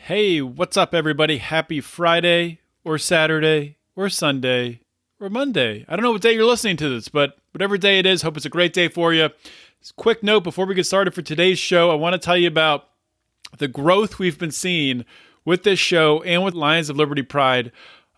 Hey, what's up, everybody? Happy Friday, or Saturday, or Sunday, or Monday. I don't know what day you're listening to this, but whatever day it is, hope it's a great day for you. Quick note before we get started for today's show, I want to tell you about the growth we've been seeing with this show and with Lions of Liberty Pride.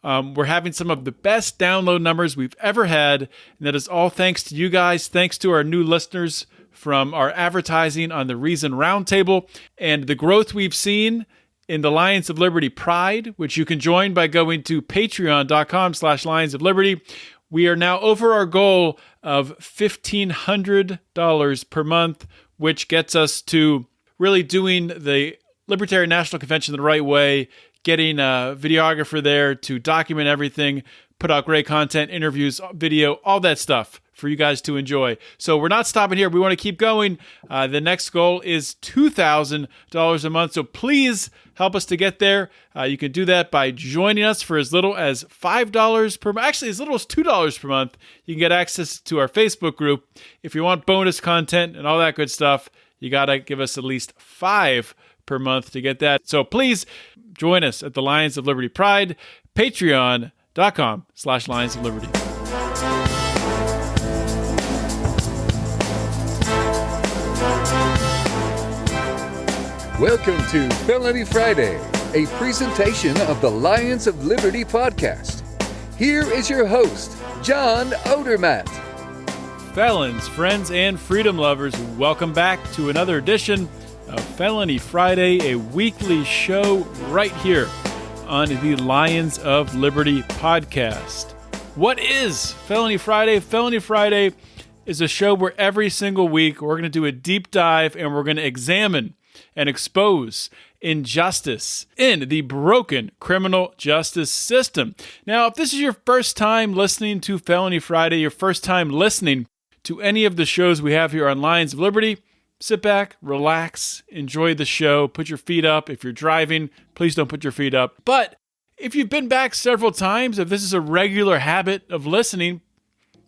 We're having some of the best download numbers we've ever had, and that is all thanks to you guys, thanks to our new listeners from our advertising on the Reason Roundtable, and the growth we've seen in the Lions of Liberty Pride, which you can join by going to patreon.com/Lions of Liberty. We are now over our goal of $1,500 per month, which gets us to really doing the Libertarian National Convention the right way, getting a videographer there to document everything, put out great content, interviews, video, all that stuff for you guys to enjoy. So we're not stopping here. We want to keep going. The next goal is $2,000 a month. So please help us to get there. You can do that by joining us for as little as $5 per month. Actually, as little as $2 per month. You can get access to our Facebook group. If you want bonus content and all that good stuff, you got to give us at least $5 per month to get that. So please join us at the Lions of Liberty Pride, patreon.com/Lions of Liberty. Welcome to Felony Friday, a presentation of the Lions of Liberty podcast. Here is your host, John Odermatt. Felons, friends, and freedom lovers, welcome back to another edition of Felony Friday, a weekly show right here on the Lions of Liberty podcast. What is Felony Friday? Felony Friday is a show where every single week we're going to do a deep dive and we're going to examine and expose injustice in the broken criminal justice system. Now, if this is your first time listening to Felony Friday, your first time listening to any of the shows we have here on Lions of Liberty, sit back, relax, enjoy the show, put your feet up. If you're driving, please don't put your feet up. But if you've been back several times, if this is a regular habit of listening,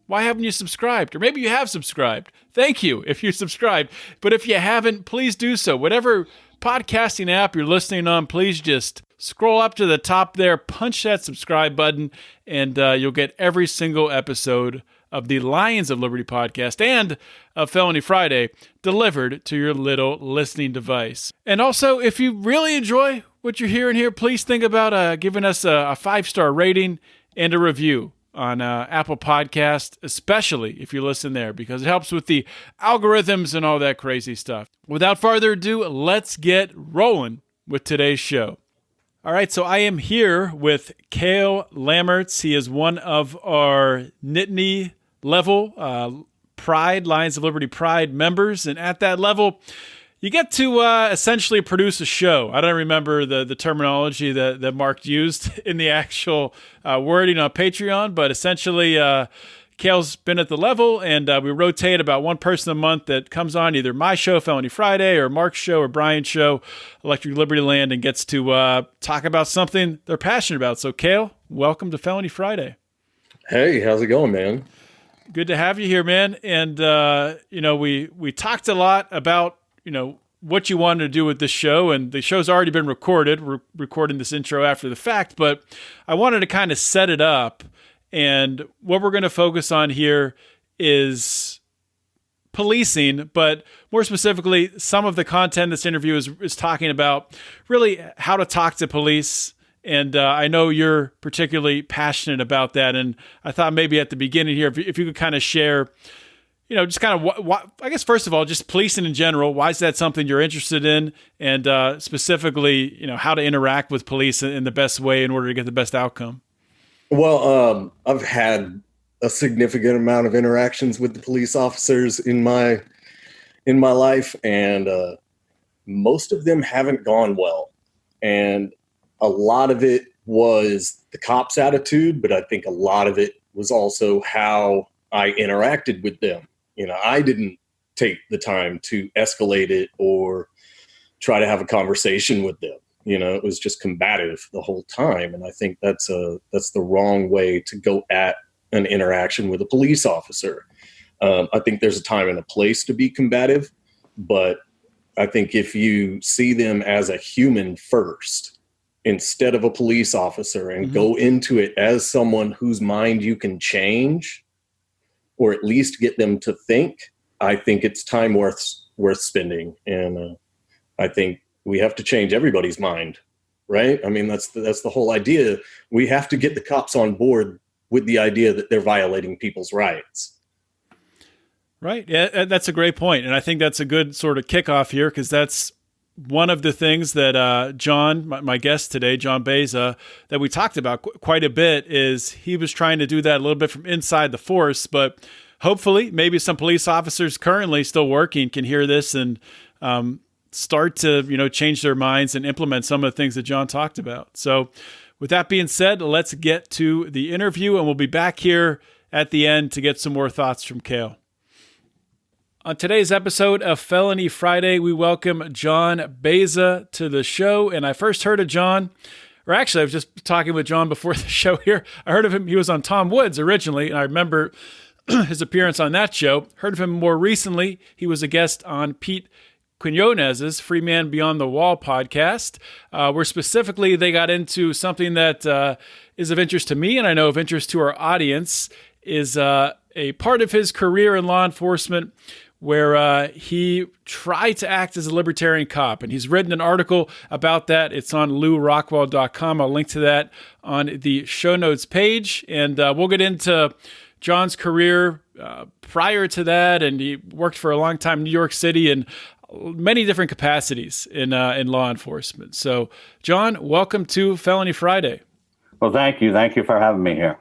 why haven't you subscribed? Or maybe you have subscribed. Thank you if you subscribed. But if you haven't, please do so. Whatever podcasting app you're listening on, please just scroll up to the top there, punch that subscribe button, and you'll get every single episode of the Lions of Liberty podcast and of Felony Friday delivered to your little listening device. And also, if you really enjoy what you're hearing here, please think about giving us a 5-star rating and a review on Apple Podcast, especially if you listen there, because it helps with the algorithms and all that crazy stuff. Without further ado, let's get rolling with today's show. All right, so I am here with Cale Lammerts. He is one of our Nittany level Pride, Lions of Liberty Pride members, and at that level, you get to essentially produce a show. I don't remember the terminology that Mark used in the actual wording on Patreon, but essentially Cale's been at the level, and we rotate about one person a month that comes on either my show, Felony Friday, or Mark's show, or Brian's show, Electric Liberty Land, and gets to talk about something they're passionate about. So, Cale, welcome to Felony Friday. Hey, how's it going, man? Good to have you here, man. And, we talked a lot about what you wanted to do with this show, and the show's already been recorded. We're recording this intro after the fact, but I wanted to kind of set it up, and what we're going to focus on here is policing, but more specifically, some of the content this interview is talking about really how to talk to police, and I know you're particularly passionate about that, and I thought maybe at the beginning here, if you could kind of share just kind of what, I guess, first of all, just policing in general. Why is that something you're interested in? And specifically, how to interact with police in the best way in order to get the best outcome. Well, I've had a significant amount of interactions with the police officers in my life, and most of them haven't gone well. And a lot of it was the cops' attitude, but I think a lot of it was also how I interacted with them. I didn't take the time to escalate it or try to have a conversation with them. It was just combative the whole time. And I think that's the wrong way to go at an interaction with a police officer. I think there's a time and a place to be combative, but I think if you see them as a human first, instead of a police officer, and go into it as someone whose mind you can change, or at least get them to think, I think it's time worth spending. And I think we have to change everybody's mind, right? I mean, that's the whole idea. We have to get the cops on board with the idea that they're violating people's rights. Right. Yeah, that's a great point. And I think that's a good sort of kickoff here, because that's one of the things that John, my guest today, John Baeza, that we talked about quite a bit, is he was trying to do that a little bit from inside the force. But hopefully maybe some police officers currently still working can hear this and start to, change their minds and implement some of the things that John talked about. So with that being said, let's get to the interview, and we'll be back here at the end to get some more thoughts from Cale. On today's episode of Felony Friday, we welcome John Baeza to the show. And I first heard of John, or actually I was just talking with John before the show here. I heard of him. He was on Tom Woods originally, and I remember his appearance on that show. Heard of him more recently. He was a guest on Pete Quinonez's Free Man Beyond the Wall podcast, where specifically they got into something that is of interest to me, and I know of interest to our audience, is a part of his career in law enforcement where he tried to act as a libertarian cop. And he's written an article about that. It's on LouRockwell.com. I'll link to that on the show notes page. And we'll get into John's career prior to that. And he worked for a long time in New York City in many different capacities in law enforcement. So, John, welcome to Felony Friday. Well, thank you. Thank you for having me here.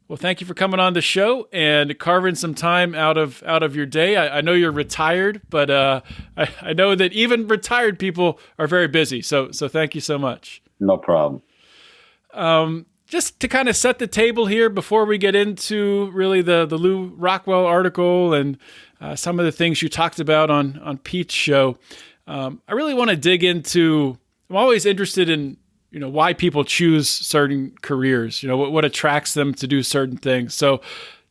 Well, thank you for coming on the show and carving some time out of your day. I know you're retired, but I know that even retired people are very busy. So thank you so much. No problem. Just to kind of set the table here before we get into really the Lou Rockwell article and some of the things you talked about on Pete's show, I really want to dig into. I'm always interested in why people choose certain careers, what attracts them to do certain things. So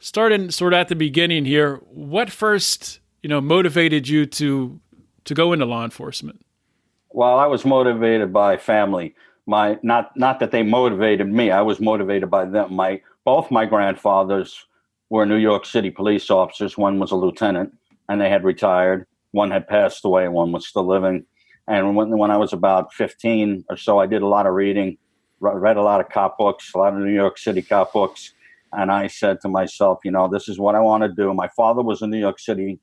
starting sort of at the beginning here, what first, motivated you to go into law enforcement? Well, I was motivated by family. Not that they motivated me. I was motivated by them. Both my grandfathers were New York City police officers. One was a lieutenant and they had retired. One had passed away and one was still living. And when I was about 15 or so, I did a lot of reading, read a lot of cop books, a lot of New York City cop books. And I said to myself, this is what I want to do. My father was a New York City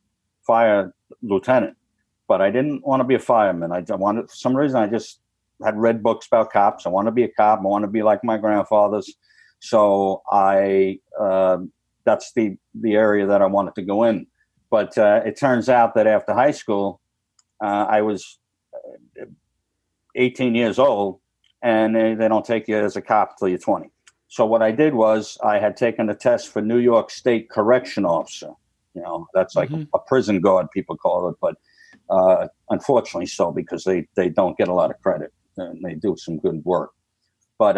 fire lieutenant, but I didn't want to be a fireman. For some reason, I just had read books about cops. I want to be a cop. I want to be like my grandfathers. So that's the area that I wanted to go in. But it turns out that after high school, I was 18 years old, and they don't take you as a cop till you're 20. So what I did was I had taken a test for New York State correction officer. That's like a prison guard, people call it, but unfortunately so, because they don't get a lot of credit and they do some good work. But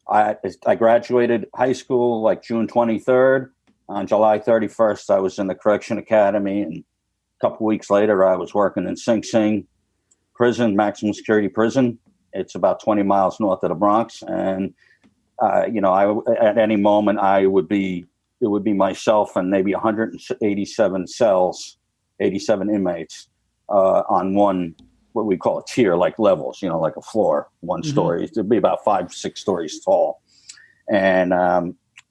I graduated high school like June 23rd. On July 31st, I was in the Correction Academy, and a couple weeks later, I was working in Sing Sing prison, maximum security prison. It's about 20 miles north of the Bronx. And, at any moment it would be myself and maybe 187 cells, 87 inmates on one, what we call a tier, like levels, like a floor, one story. It'd be about 5-6 stories tall. And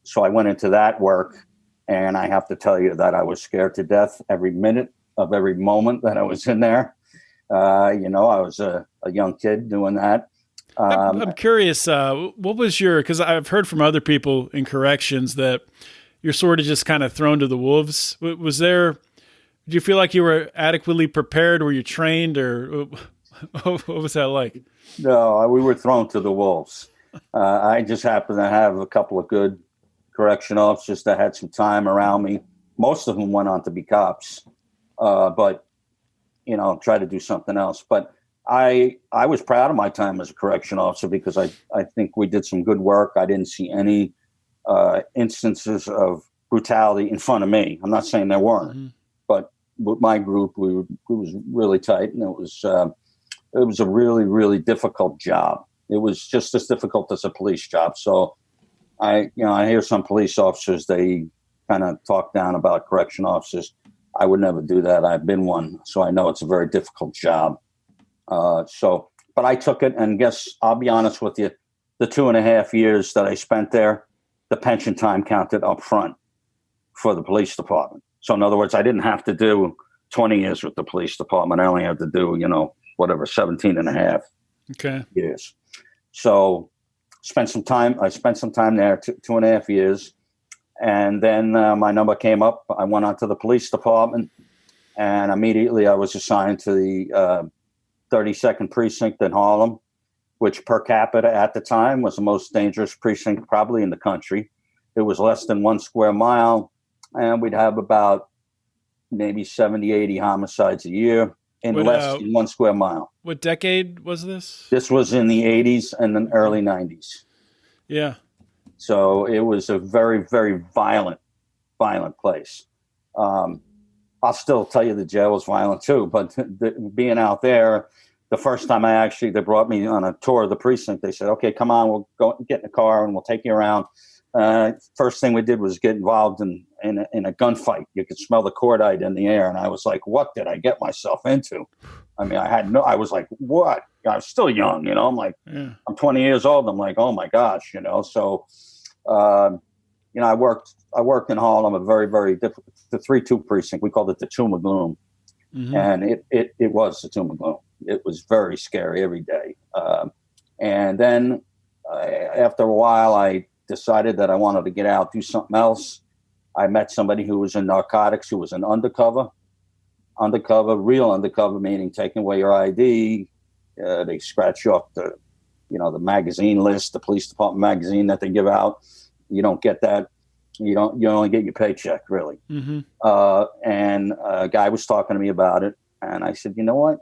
so I went into that work, and I have to tell you that I was scared to death every minute of every moment that I was in there. I was a young kid doing that. I'm curious, what was because I've heard from other people in corrections that you're sort of just kind of thrown to the wolves. Did you feel like you were adequately prepared? Were you trained, or what was that like? No, we were thrown to the wolves. I just happened to have a couple of good correction officers that had some time around me. Most of them went on to be cops, but try to do something else. But I was proud of my time as a correction officer, because I think we did some good work. I didn't see any instances of brutality in front of me. I'm not saying there weren't, but with my group, it was really tight, and it was a really, really difficult job. It was just as difficult as a police job. So I hear some police officers, they kind of talk down about correction officers. I would never do that. I've been one, so I know it's a very difficult job. But I took it, and I'll be honest with you, the 2.5 years that I spent there, the pension time counted up front for the police department. So in other words, I didn't have to do 20 years with the police department. I only had to do, 17 and a half years. So I spent some time there, 2.5 years. And then my number came up. I went on to the police department, and immediately I was assigned to the 32nd precinct in Harlem, which per capita at the time was the most dangerous precinct probably in the country. It was less than 1 square mile, and we'd have about maybe 70, 80 homicides a year in less than 1 square mile. What decade was this? This was in the 80s and the early 90s. Yeah. So it was a very, very violent place. I'll still tell you the jail was violent too, but being out there, the first time they brought me on a tour of the precinct. They said, okay, come on, we'll go get in the car and we'll take you around. First thing we did was get involved in a gunfight. You could smell the cordite in the air. And I was like, what did I get myself into? I mean, I was like, what? I was still young, I'm like, I'm 20 years old. I'm like, oh my gosh, so, I worked in Harlem, a very, very difficult, the 3-2 precinct. We called it the Tomb of Gloom. Mm-hmm. And it was the Tomb of Gloom. It was very scary every day. And then after a while, I decided that I wanted to get out, do something else. I met somebody who was in narcotics, who was an undercover, real undercover, meaning taking away your ID. They scratch you off the magazine list, the police department magazine that they give out. You don't get that. You only get your paycheck, really. Mm-hmm. And a guy was talking to me about it. And I said, you know what?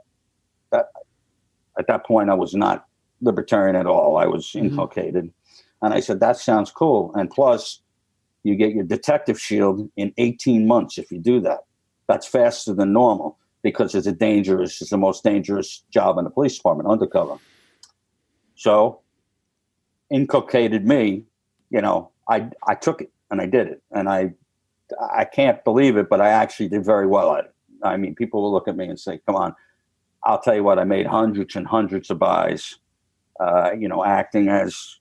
At that point, I was not libertarian at all. I was inculcated. And I said, that sounds cool. And plus, you get your detective shield in 18 months if you do that. That's faster than normal because it's the most dangerous job in the police department, undercover. So, inculcated me, I took it and I did it. And I can't believe it, but I actually did very well at it. I mean, people will look at me and say, come on, I'll tell you what, I made hundreds and hundreds of buys, acting as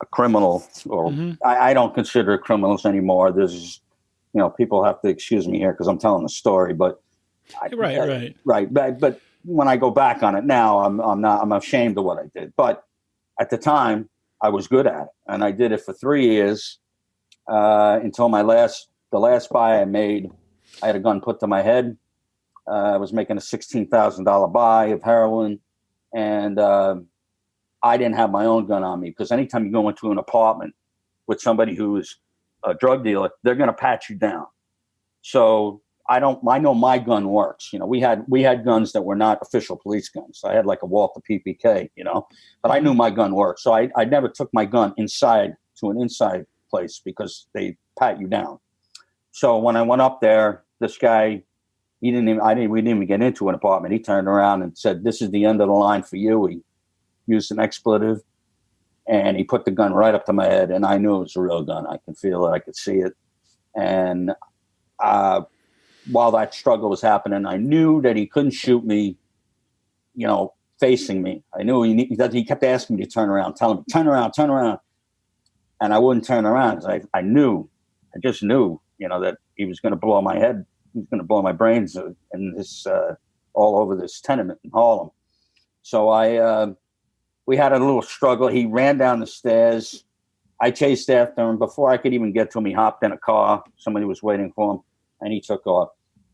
a criminal, or I don't consider criminals anymore. There's, people have to excuse me here because I'm telling the story, but right. But when I go back on it now, I'm ashamed of what I did. But at the time, I was good at it, and I did it for 3 years until the last buy I made. I had a gun put to my head. I was making a $16,000 buy of heroin, and I didn't have my own gun on me because anytime you go into an apartment with somebody who is a drug dealer, they're going to pat you down. So I know my gun works. We had guns that were not official police guns. I had like a Walther PPK, but I knew my gun worked. So I never took my gun inside to an inside place because they pat you down. So when I went up there, this guy, we didn't even get into an apartment. He turned around and said, "This is the end of the line for you." He used an expletive and he put the gun right up to my head. And I knew it was a real gun. I could feel it. I could see it. And while that struggle was happening, I knew that he couldn't shoot me, facing me. I knew he kept asking me to turn around, telling me, turn around. And I wouldn't turn around because I just knew, that he was going to blow my head. He was going to blow my brains in this, all over this tenement in Harlem. So we had a little struggle. He ran down the stairs. I chased after him. Before I could even get to him, he hopped in a car. Somebody was waiting for him, and he took off.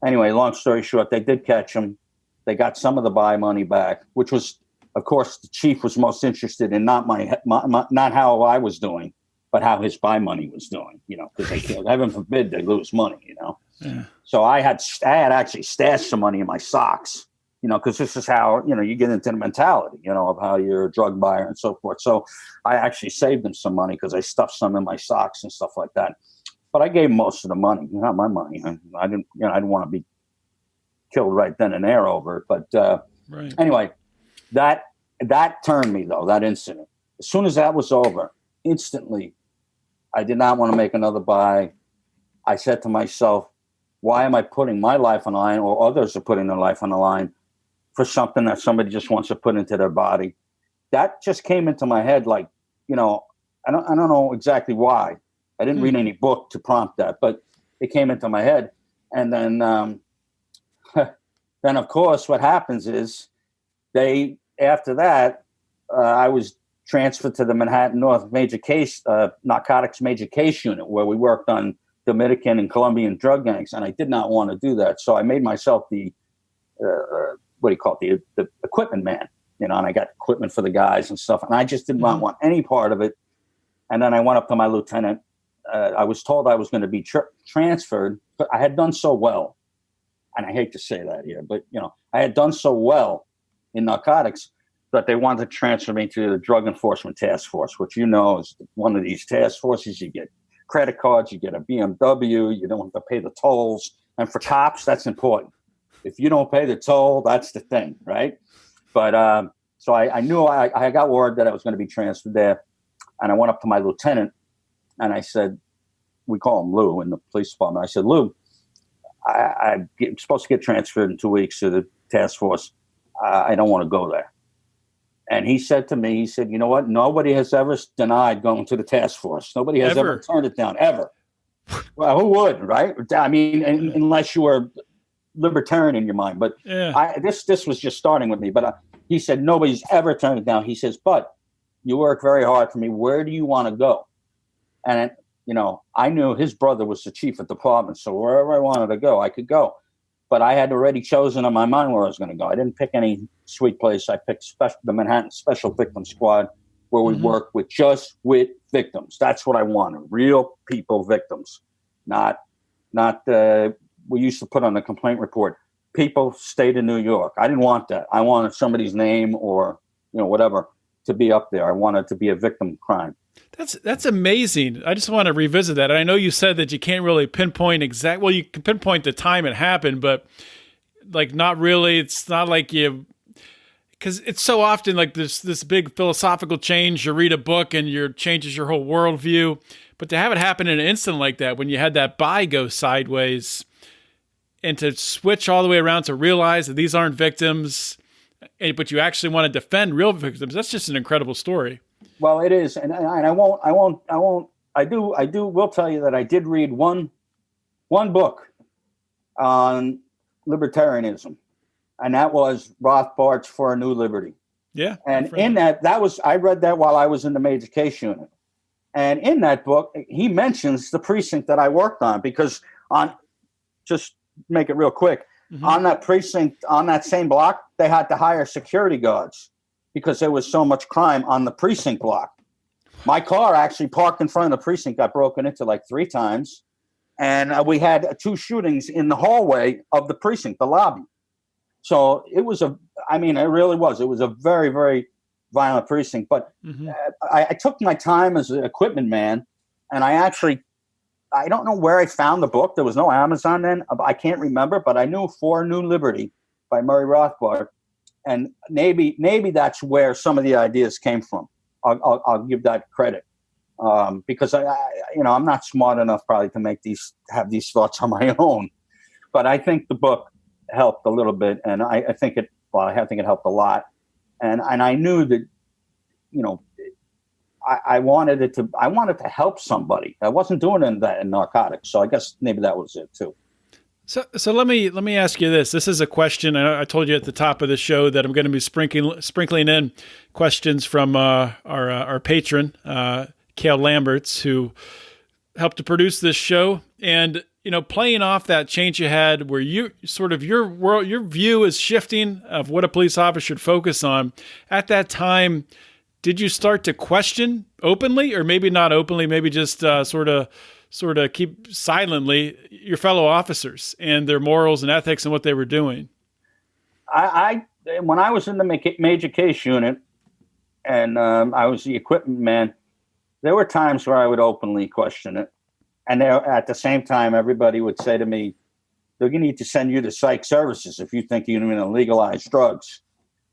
Anyway, long story short, they did catch him. They got some of the buy money back, which was, of course, the chief was most interested in not not how I was doing, but how his buy money was doing, because heaven forbid they lose money, Yeah. So I had actually stashed some money in my socks, because this is how, you get into the mentality, of how you're a drug buyer and so forth. So I actually saved them some money because I stuffed some in my socks and stuff like that. But I gave most of the money, not my money. I didn't want to be killed right then and there over it. But right. Anyway, that turned me, though, that incident. As soon as that was over, instantly, I did not want to make another buy. I said to myself, why am I putting my life on the line, or others are putting their life on the line for something that somebody just wants to put into their body? That just came into my head, like, I don't know exactly why. I didn't read any book to prompt that, but it came into my head. And then, then of course, what happens is after that, I was transferred to the Manhattan North narcotics major case unit, where we worked on Dominican and Colombian drug gangs. And I did not want to do that. So I made myself the equipment man, and I got equipment for the guys and stuff. And I just did not want any part of it. And then I went up to my lieutenant. I was told I was going to be transferred, but I had done so well. And I hate to say that here, but, I had done so well in narcotics that they wanted to transfer me to the Drug Enforcement Task Force, which is one of these task forces. You get credit cards, you get a BMW, you don't have to pay the tolls. And for cops, that's important. If you don't pay the toll, that's the thing, right? But so I knew I got word that I was going to be transferred there. And I went up to my lieutenant and I said, we call him Lou in the police department. I said, Lou, I'm supposed to get transferred in 2 weeks to the task force. I don't want to go there. And he said to me, you know what? Nobody has ever denied going to the task force. Nobody has ever turned it down, ever. Well, who would, right? I mean, unless you were libertarian in your mind. But this was just starting with me. But he said, nobody's ever turned it down. He says, but you work very hard for me. Where do you want to go? And, I knew his brother was the chief of department. So wherever I wanted to go, I could go. But I had already chosen in my mind where I was going to go. I didn't pick any sweet place. I picked the Manhattan Special Victim Squad, where we work with victims. That's what I wanted. Real people, victims. Not we used to put on the complaint report, people, state of New York. I didn't want that. I wanted somebody's name or, whatever to be up there. I wanted to be a victim crime. That's amazing. I just want to revisit that. I know you said that you can't really pinpoint well, you can pinpoint the time it happened, but like not really. It's not like because it's so often like this big philosophical change. You read a book and changes your whole worldview. But to have it happen in an instant like that, when you had that buy go sideways, and to switch all the way around to realize that these aren't victims, but you actually want to defend real victims, that's just an incredible story. Well, it is, and I will tell you that I did read one book on libertarianism, and that was Rothbard's For a New Liberty. Yeah. And in I read that while I was in the major case unit. And in that book, he mentions the precinct that I worked on, because just make it real quick, on that precinct, on that same block, they had to hire security guards because there was so much crime on the precinct block. My car actually parked in front of the precinct, got broken into like 3 times. And we had 2 shootings in the hallway of the precinct, the lobby. So it was it really was. It was a very, very violent precinct. But I took my time as an equipment man, and I don't know where I found the book. There was no Amazon then. I can't remember, but I knew For a New Liberty by Murray Rothbard. And maybe that's where some of the ideas came from. I'll give that credit, because I'm not smart enough probably to have these thoughts on my own. But I think the book helped a little bit, and I think it helped a lot. And I knew that, I wanted to help somebody. I wasn't doing that in narcotics, so I guess maybe that was it too. So let me ask you this. This is a question. I told you at the top of the show that I'm going to be sprinkling in questions from our patron, Cale Lamberts, who helped to produce this show. And playing off that change you had, where your view is shifting of what a police officer should focus on. At that time, did you start to question openly, or maybe not openly, maybe just sort of keep silently your fellow officers and their morals and ethics and what they were doing? When I was in the major case unit and I was the equipment man, there were times where I would openly question it. And at the same time, everybody would say to me, they're going to need to send you to psych services if you think you're going to legalize drugs.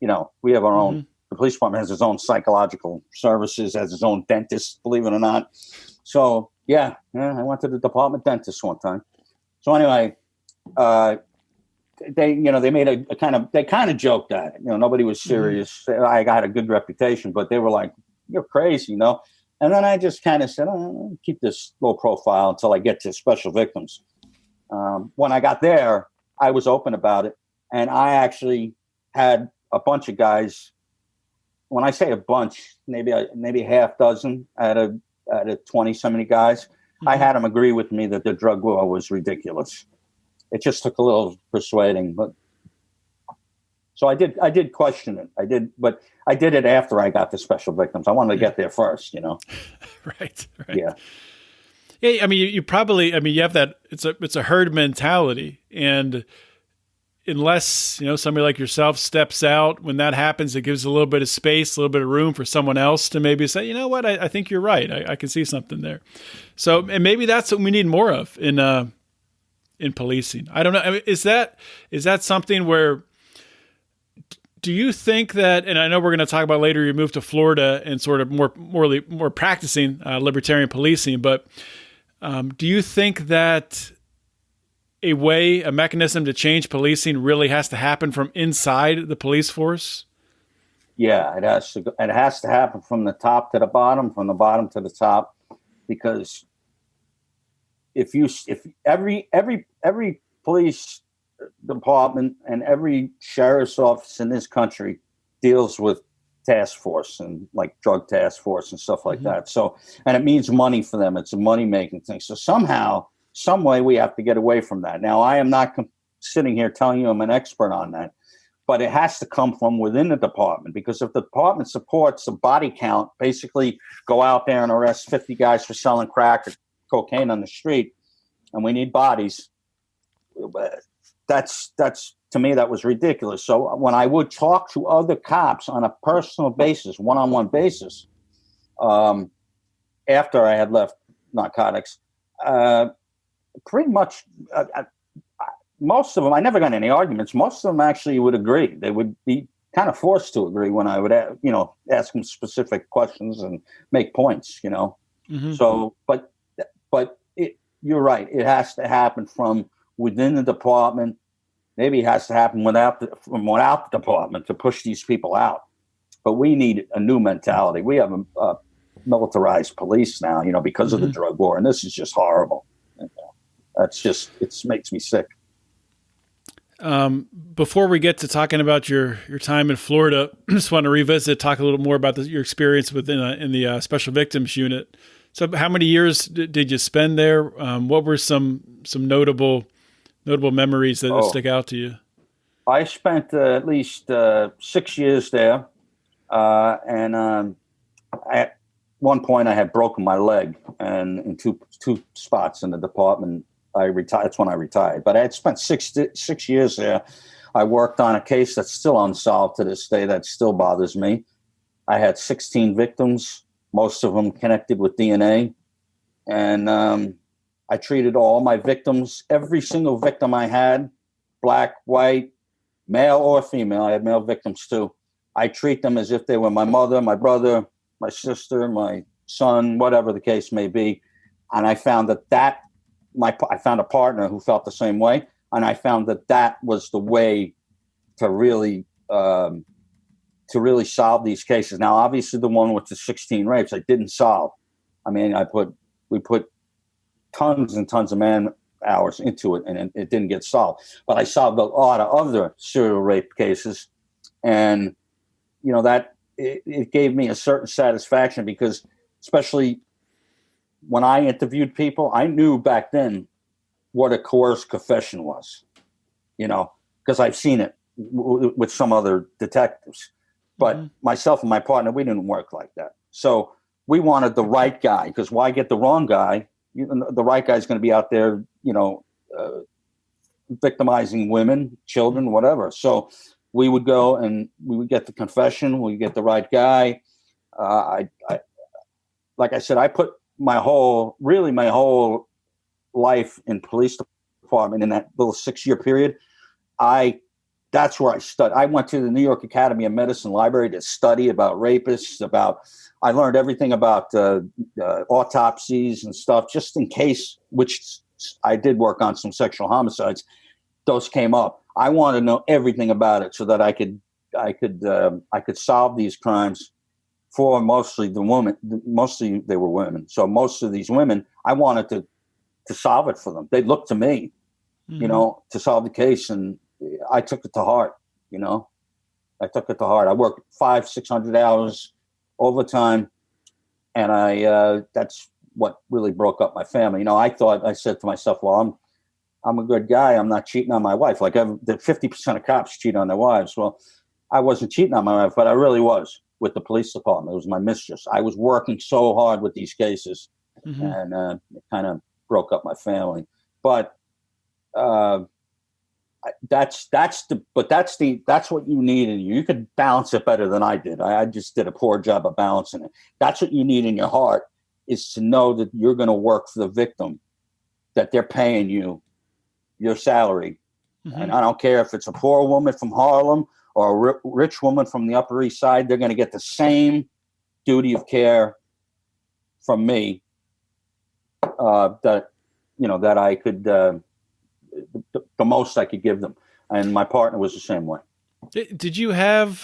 You know, we have our own, the police department has its own psychological services, has its own dentist, believe it or not. So, yeah, I went to the department dentist one time. So anyway, they made they kind of joked at it. You know, nobody was serious. I got a good reputation, but they were like, you're crazy, you know? And then I just kind of said, I'll keep this low profile until I get to special victims. When I got there, I was open about it. And I actually had a bunch of guys. When I say a bunch, maybe half dozen out of 20 so many guys, I had them agree with me that the drug war was ridiculous. It just took a little persuading, but so I did question it. But I did it after I got to special victims. I wanted to get there first, you know? Right. Yeah. Yeah. I mean, you probably, you have that, it's a herd mentality. And unless, somebody like yourself steps out, when that happens, it gives a little bit of space, a little bit of room for someone else to maybe say, you know what, I think you're right. I can see something there. So, and maybe that's what we need more of in policing. I don't know. I mean, is that something where, do you think that, and I know we're going to talk about later, you moved to Florida and sort of more practicing libertarian policing, but do you think that a mechanism to change policing really has to happen from inside the police force? Yeah, it has to happen from the top to the bottom, from the bottom to the top, because if every police department and every sheriff's office in this country deals with task force and like drug task force and stuff like that. So, and it means money for them. It's a money making thing. So somehow, some way we have to get away from that. Now, I am not sitting here telling you I'm an expert on that, but it has to come from within the department, because if the department supports a body count, basically go out there and arrest 50 guys for selling crack or cocaine on the street, and we need bodies. That's to me, that was ridiculous. So when I would talk to other cops on a personal basis, one-on-one basis, after I had left narcotics, pretty much most of them, I never got any arguments. Most of them actually would agree. They would be kind of forced to agree when I would, ask them specific questions and make points, So, but you're right. It has to happen from within the department. Maybe it has to happen without the department to push these people out. But we need a new mentality. We have a militarized police now, because of the drug war, and this is just horrible. It makes me sick. Before we get to talking about your time in Florida, I just want to talk a little more about your experience in the Special Victims Unit. So how many years did you spend there? What were some notable memories that stick out to you? I spent at least 6 years there. And at one point I had broken my leg, and in two spots in the department, I retired. That's when I retired. But I had spent six years there. I worked on a case that's still unsolved to this day. That still bothers me. I had 16 victims, most of them connected with DNA. And I treated all my victims, every single victim I had, black, white, male or female. I had male victims too. I treat them as if they were my mother, my brother, my sister, my son, whatever the case may be. And I found I found a partner who felt the same way. And I found that was the way to really solve these cases. Now, obviously the one with the 16 rapes, I didn't solve. I mean, we put tons and tons of man hours into it, and it didn't get solved. But I solved a lot of other serial rape cases. And, that it gave me a certain satisfaction, because especially when I interviewed people, I knew back then what a coerced confession was, because I've seen it with some other detectives. But myself and my partner, we didn't work like that. So we wanted the right guy, because why get the wrong guy? The right guy is going to be out there, victimizing women, children, whatever. So we would go and we would get the confession. We get the right guy. Like I said, I put my whole life in police department in that little 6-year period, that's where I studied. I went to the New York Academy of Medicine library to study about rapists, I learned everything about autopsies and stuff, just in case, which I did work on some sexual homicides. Those came up. I wanted to know everything about it so that I could solve these crimes for mostly the woman. Mostly they were women. So most of these women, I wanted to solve it for them. They looked to me, to solve the case. And I took it to heart, I took it to heart. I worked 500-600 hours overtime. And that's what really broke up my family. I said to myself, well, I'm a good guy. I'm not cheating on my wife. Like the 50% of cops cheat on their wives. Well, I wasn't cheating on my wife, but I really was with the police department. It was my mistress. I was working so hard with these cases, and it kind of broke up my family. But that's what you need in you. You could balance it better than I did. I just did a poor job of balancing it. That's what you need in your heart, is to know that you're going to work for the victim, that they're paying you your salary. And I don't care if it's a poor woman from Harlem or a rich woman from the Upper East Side, they're going to get the same duty of care from me that I could, the most I could give them. And my partner was the same way. Did you have,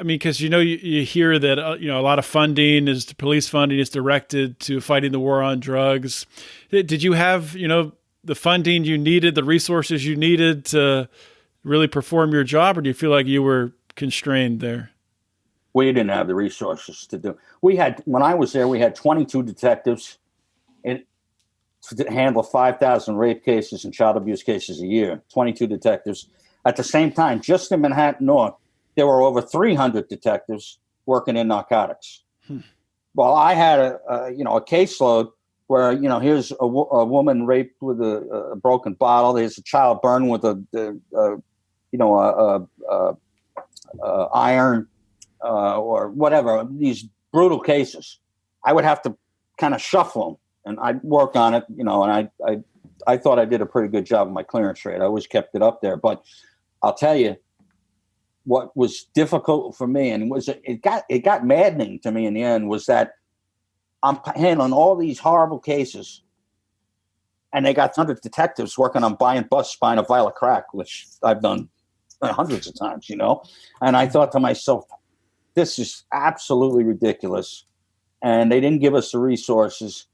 because, you hear that, a lot of funding police funding is directed to fighting the war on drugs. Did you have, the funding you needed, the resources you needed to really perform your job, or do you feel like you were constrained there? We didn't have the resources to do. When I was there, we had 22 detectives to handle 5,000 rape cases and child abuse cases a year. 22 detectives. At the same time, just in Manhattan North, there were over 300 detectives working in narcotics. Well, I had a caseload where, here's a woman raped with a broken bottle. There's a child burned with iron or whatever. These brutal cases. I would have to kind of shuffle them, and I'd work on it, and I thought I did a pretty good job of my clearance rate. I always kept it up there. But I'll tell you, what was difficult for me, and it got maddening to me in the end, was that I'm handling all these horrible cases, and they got 100 detectives working on buying a vial of crack, which I've done hundreds of times, And I thought to myself, this is absolutely ridiculous. And they didn't give us the resources.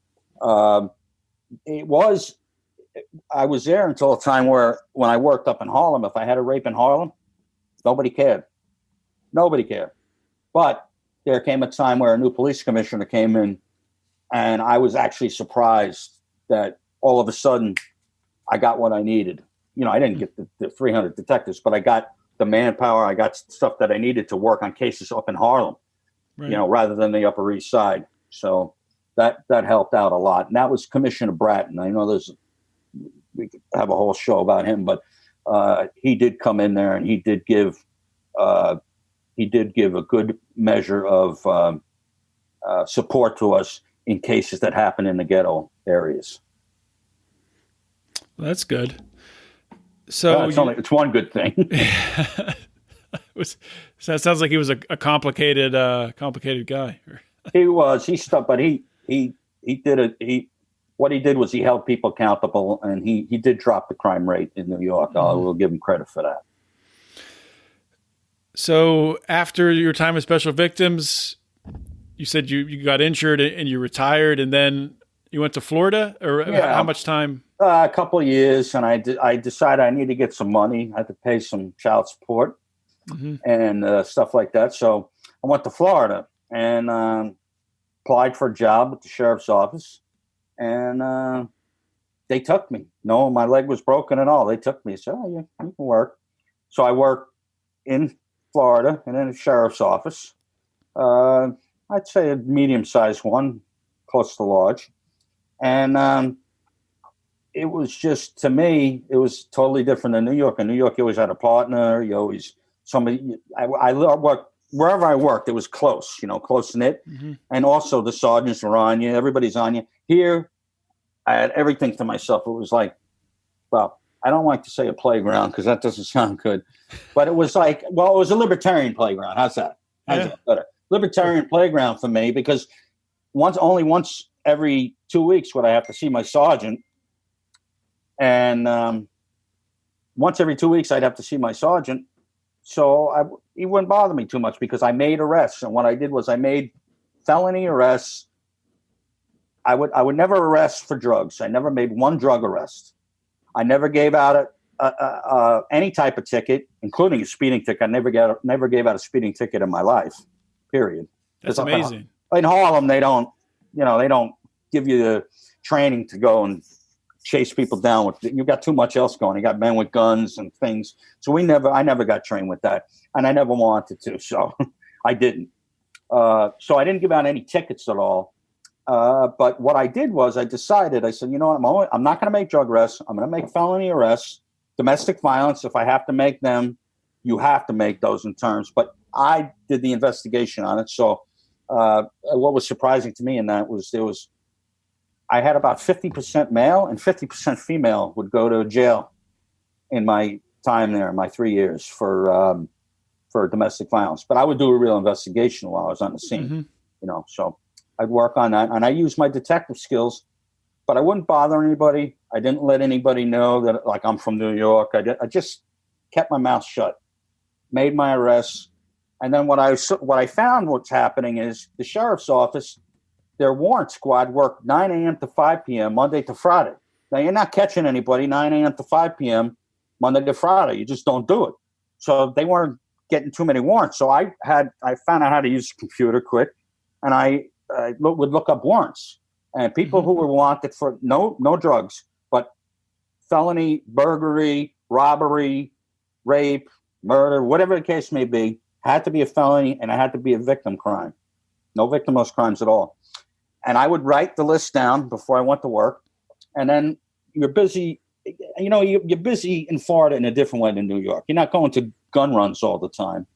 I was there until a time where, when I worked up in Harlem, if I had a rape in Harlem, nobody cared. But there came a time where a new police commissioner came in, and I was actually surprised that all of a sudden I got what I needed. I didn't get the 300 detectives, but I got the manpower. I got stuff that I needed to work on cases up in Harlem, right, rather than the Upper East Side. So that helped out a lot. And that was Commissioner Bratton. I know we could have a whole show about him, but he did come in there, and he did give a good measure of support to us in cases that happen in the ghetto areas. Well, that's good. So it's one good thing. So it sounds like he was a complicated guy. He was. What he did was he held people accountable, and he did drop the crime rate in New York. We'll give him credit for that. So after your time with Special Victims, you said you got injured and you retired, and then you went to Florida, or how much time? A couple of years, and I decided I need to get some money. I had to pay some child support and stuff like that. So I went to Florida and applied for a job at the sheriff's office, and they took me. No, my leg was broken and all. They took me. So you can work. So I worked in Florida and in the sheriff's office. I'd say a medium-sized one, close to large. And it was just, to me, it was totally different than New York. In New York, you always had a partner. You always, I worked, wherever I worked, it was close, close knit. And also the sergeants were on you. Everybody's on you. Here, I had everything to myself. It was like, well, I don't like to say a playground because that doesn't sound good, but it was like, well, it was a libertarian playground. How's that? How's that better? Libertarian playground for me, because only once every 2 weeks would I have to see my sergeant, and once every 2 weeks I'd have to see my sergeant. So he wouldn't bother me too much because I made arrests, and what I did was I made felony arrests. I would never arrest for drugs. I never made one drug arrest. I never gave out any type of ticket, including a speeding ticket. I never gave out a speeding ticket in my life. Period. That's amazing. In Harlem, they don't give you the training to go and chase people down. You got too much else going. You got men with guns and things. So I never got trained with that, and I never wanted to. So I didn't. So I didn't give out any tickets at all. But what I did was I decided, I said, you know what, I'm not going to make drug arrests. I'm going to make felony arrests, domestic violence. If I have to make them, you have to make those in terms. But I did the investigation on it. So what was surprising to me in that was I had about 50% male and 50% female would go to jail in my time there, my 3 years for domestic violence. But I would do a real investigation while I was on the scene, so I'd work on that. And I used my detective skills, but I wouldn't bother anybody. I didn't let anybody know that, like, I'm from New York. I just kept my mouth shut, made my arrests. And then what I found what's happening is the sheriff's office, their warrant squad worked 9 a.m. to 5 p.m. Monday to Friday. Now, you're not catching anybody 9 a.m. to 5 p.m. Monday to Friday. You just don't do it. So they weren't getting too many warrants. So I found out how to use the computer quick, and I would look up warrants. And people who were wanted for no drugs, but felony, burglary, robbery, rape, murder, whatever the case may be, had to be a felony, and it had to be a victim crime. No victimless crimes at all. And I would write the list down before I went to work. And then you're busy, you're busy in Florida in a different way than New York. You're not going to gun runs all the time.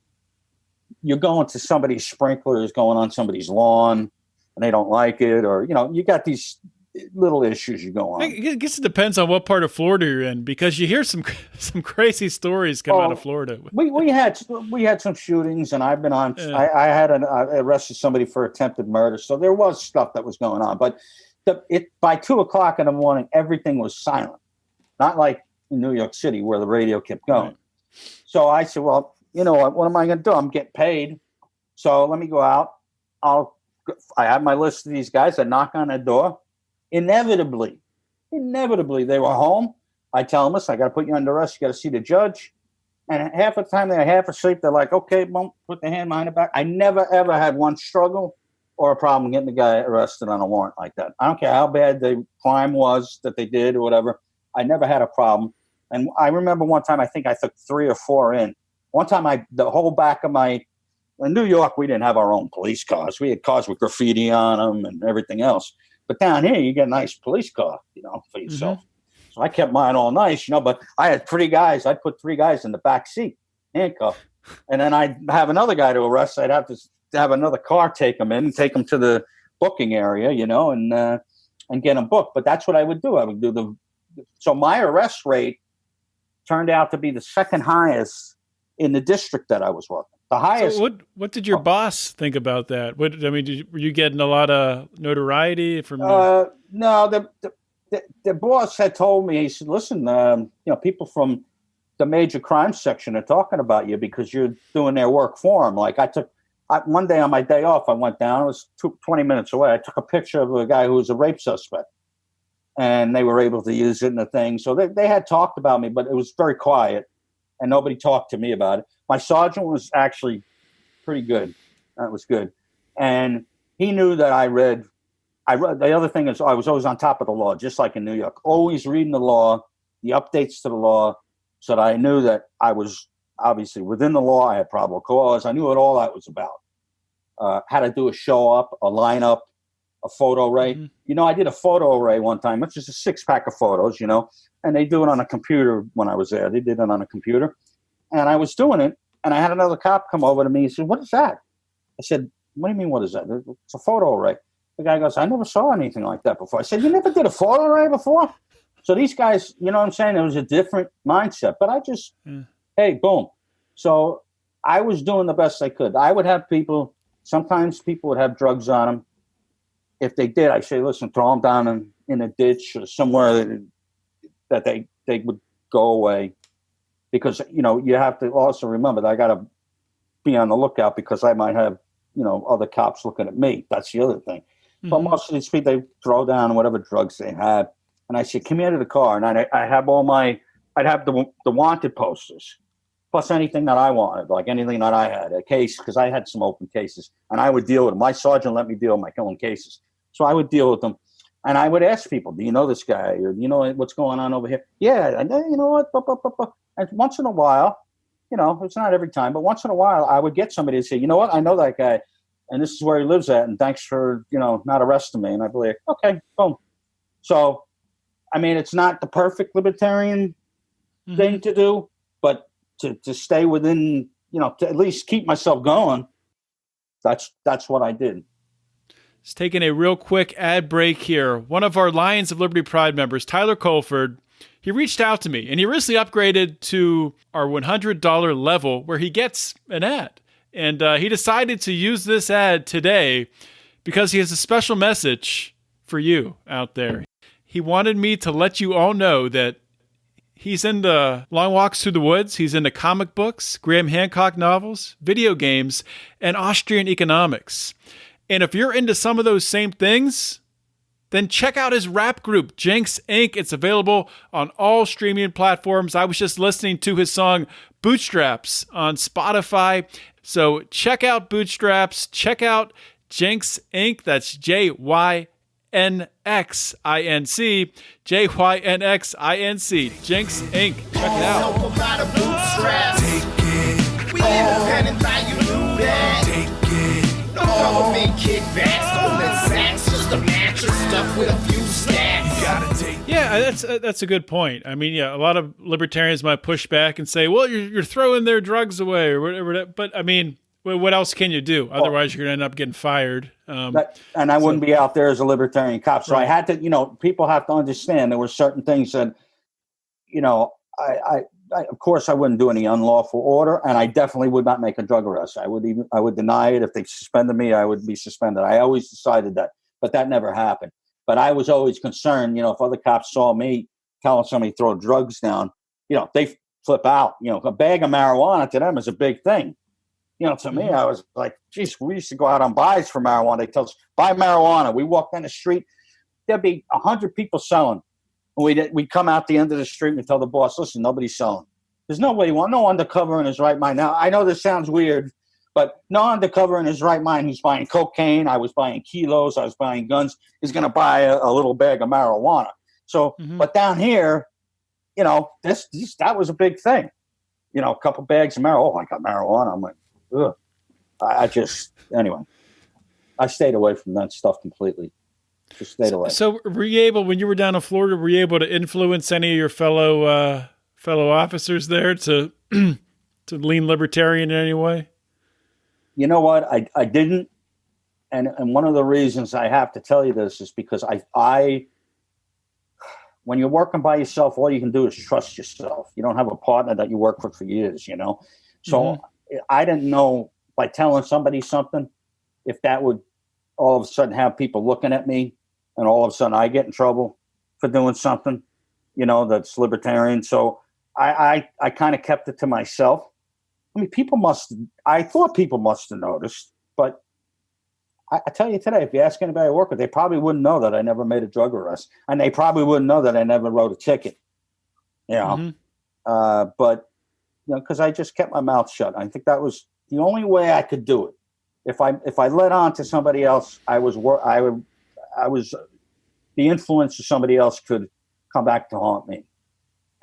You're going to somebody's sprinklers, going on somebody's lawn, and they don't like it. Or, you got these little issues you go on. I guess it depends on what part of Florida you're in, because you hear some crazy stories come out of Florida. We had some shootings, and I've been on. Yeah. I arrested somebody for attempted murder, so there was stuff that was going on. But by 2:00 in the morning, everything was silent. Not like in New York City where the radio kept going. Right. So I said, well, you know what am I going to do? I'm getting paid, so let me go out. I have my list of these guys. I knock on their door. Inevitably, they were home. I tell them, listen, I got to put you under arrest. You got to see the judge. And half the time they're half asleep. They're like, okay, boom, put their hand behind the back. I never, ever had one struggle or a problem getting the guy arrested on a warrant like that. I don't care how bad the crime was that they did or whatever. I never had a problem. And I remember one time, I think I took 3 or 4 in. One time, the whole back of in New York, we didn't have our own police cars. We had cars with graffiti on them and everything else. But down here, you get a nice police car, for yourself. Mm-hmm. So I kept mine all nice, but I had 3 guys. I'd put 3 guys in the back seat, handcuffed. And then I'd have another guy to arrest. I'd have to have another car take them in, take them to the booking area, and get them booked. But that's what I would do. I would do so my arrest rate turned out to be the second highest in the district that I was working. The highest. So what did your boss think about that? Were you getting a lot of notoriety from? No, the boss had told me. He said, "Listen, people from the major crime section are talking about you because you're doing their work for them." Like one day on my day off, I went down. It was 20 minutes away. I took a picture of a guy who was a rape suspect, and they were able to use it in the thing. So they had talked about me, but it was very quiet, and nobody talked to me about it. My sergeant was actually pretty good. That was good. And he knew that I read. The other thing is I was always on top of the law, just like in New York, always reading the law, the updates to the law, so that I knew that I was obviously within the law. I had probable cause. I knew what all that was about. How to do a show up, a lineup, a photo array. Mm-hmm. I did a photo array one time, which is a 6-pack of photos, and they do it on a computer when I was there. They did it on a computer. And I was doing it, and I had another cop come over to me. He said, "What is that?" I said, "What do you mean, what is that?" "It's a photo array." The guy goes, I never saw anything like that before. I said, you never did a photo array before? So these guys, you know what I'm saying? It was a different mindset. But I just, hey, boom. So I was doing the best I could. I would have people, sometimes people would have drugs on them. If they did, I say, listen, throw them down in a ditch or somewhere that they would go away. Because, you know, you have to also remember that I got to be on the lookout because I might have, you know, other cops looking at me. That's the other thing. Mm-hmm. But most of these people, they throw down whatever drugs they had. And I said, come here to the car. And I have I'd have the wanted posters, plus anything that I wanted, like anything that I had, a case, because I had some open cases. And I would deal with them. My sergeant let me deal with my killing cases. So I would deal with them. And I would ask people, do you know this guy? Or do you know what's going on over here? Yeah, and you know what? And once in a while, you know, it's not every time, but once in a while, I would get somebody to say, you know what? I know that guy, and this is where he lives at, and thanks for, you know, not arresting me. And I'd be like, okay, boom. So, I mean, it's not the perfect libertarian thing to do, but to stay within, you know, to at least keep myself going, that's what I did. Just taking a real quick ad break here. One of our Lions of Liberty Pride members, Tyler Colford, he reached out to me, and he recently upgraded to our $100 level where he gets an ad. And he decided to use this ad today because he has a special message for you out there. He wanted me to let you all know that he's into long walks through the woods. He's into comic books, Graham Hancock novels, video games, and Austrian economics. And if you're into some of those same things, then check out his rap group, Jinx Inc. It's available on all streaming platforms. I was just listening to his song Bootstraps on Spotify. So check out Bootstraps. Check out Jinx Inc. That's JYNXINC. JYNXINC. Jinx Inc. Check it out. Yeah, that's a good point. I mean, yeah, a lot of libertarians might push back and say, well, you're throwing their drugs away or whatever. But I mean, what else can you do? Otherwise, you're going to end up getting fired. And I wouldn't be out there as a libertarian cop. So right. I had to, you know, people have to understand there were certain things that, you know, I of course I wouldn't do any unlawful order, and I definitely would not make a drug arrest. I would deny it. If they suspended me, I would be suspended. I always decided that, but that never happened. But I was always concerned, you know, if other cops saw me telling somebody to throw drugs down, you know, they flip out. You know, a bag of marijuana to them is a big thing. You know, to me, I was like, geez, we used to go out on buys for marijuana. They tell us, buy marijuana. We walk down the street, there'd be 100 people selling. We'd come out the end of the street and tell the boss, listen, nobody's selling. There's no undercover in his right mind. Now, I know this sounds weird, but no undercover in his right mind who's buying cocaine, I was buying kilos, I was buying guns, is going to buy a little bag of marijuana. So, but down here, you know, that was a big thing. You know, a couple bags of marijuana. Oh, I got marijuana. I'm like, ugh. Anyway, I stayed away from that stuff completely. Just stayed away. So were you able, when you were down in Florida, were you able to influence any of your fellow officers there to lean libertarian in any way? You know what? I didn't. And one of the reasons I have to tell you this is because I when you're working by yourself, all you can do is trust yourself. You don't have a partner that you work for years, you know? So I didn't know by telling somebody something, if that would all of a sudden have people looking at me and all of a sudden I get in trouble for doing something, you know, that's libertarian. So I kind of kept it to myself. I mean, I thought people must have noticed, but I tell you today, if you ask anybody I work with, they probably wouldn't know that I never made a drug arrest, and they probably wouldn't know that I never wrote a ticket, you know, but, you know, because I just kept my mouth shut. I think that was the only way I could do it. If I let on to somebody else, the influence of somebody else could come back to haunt me,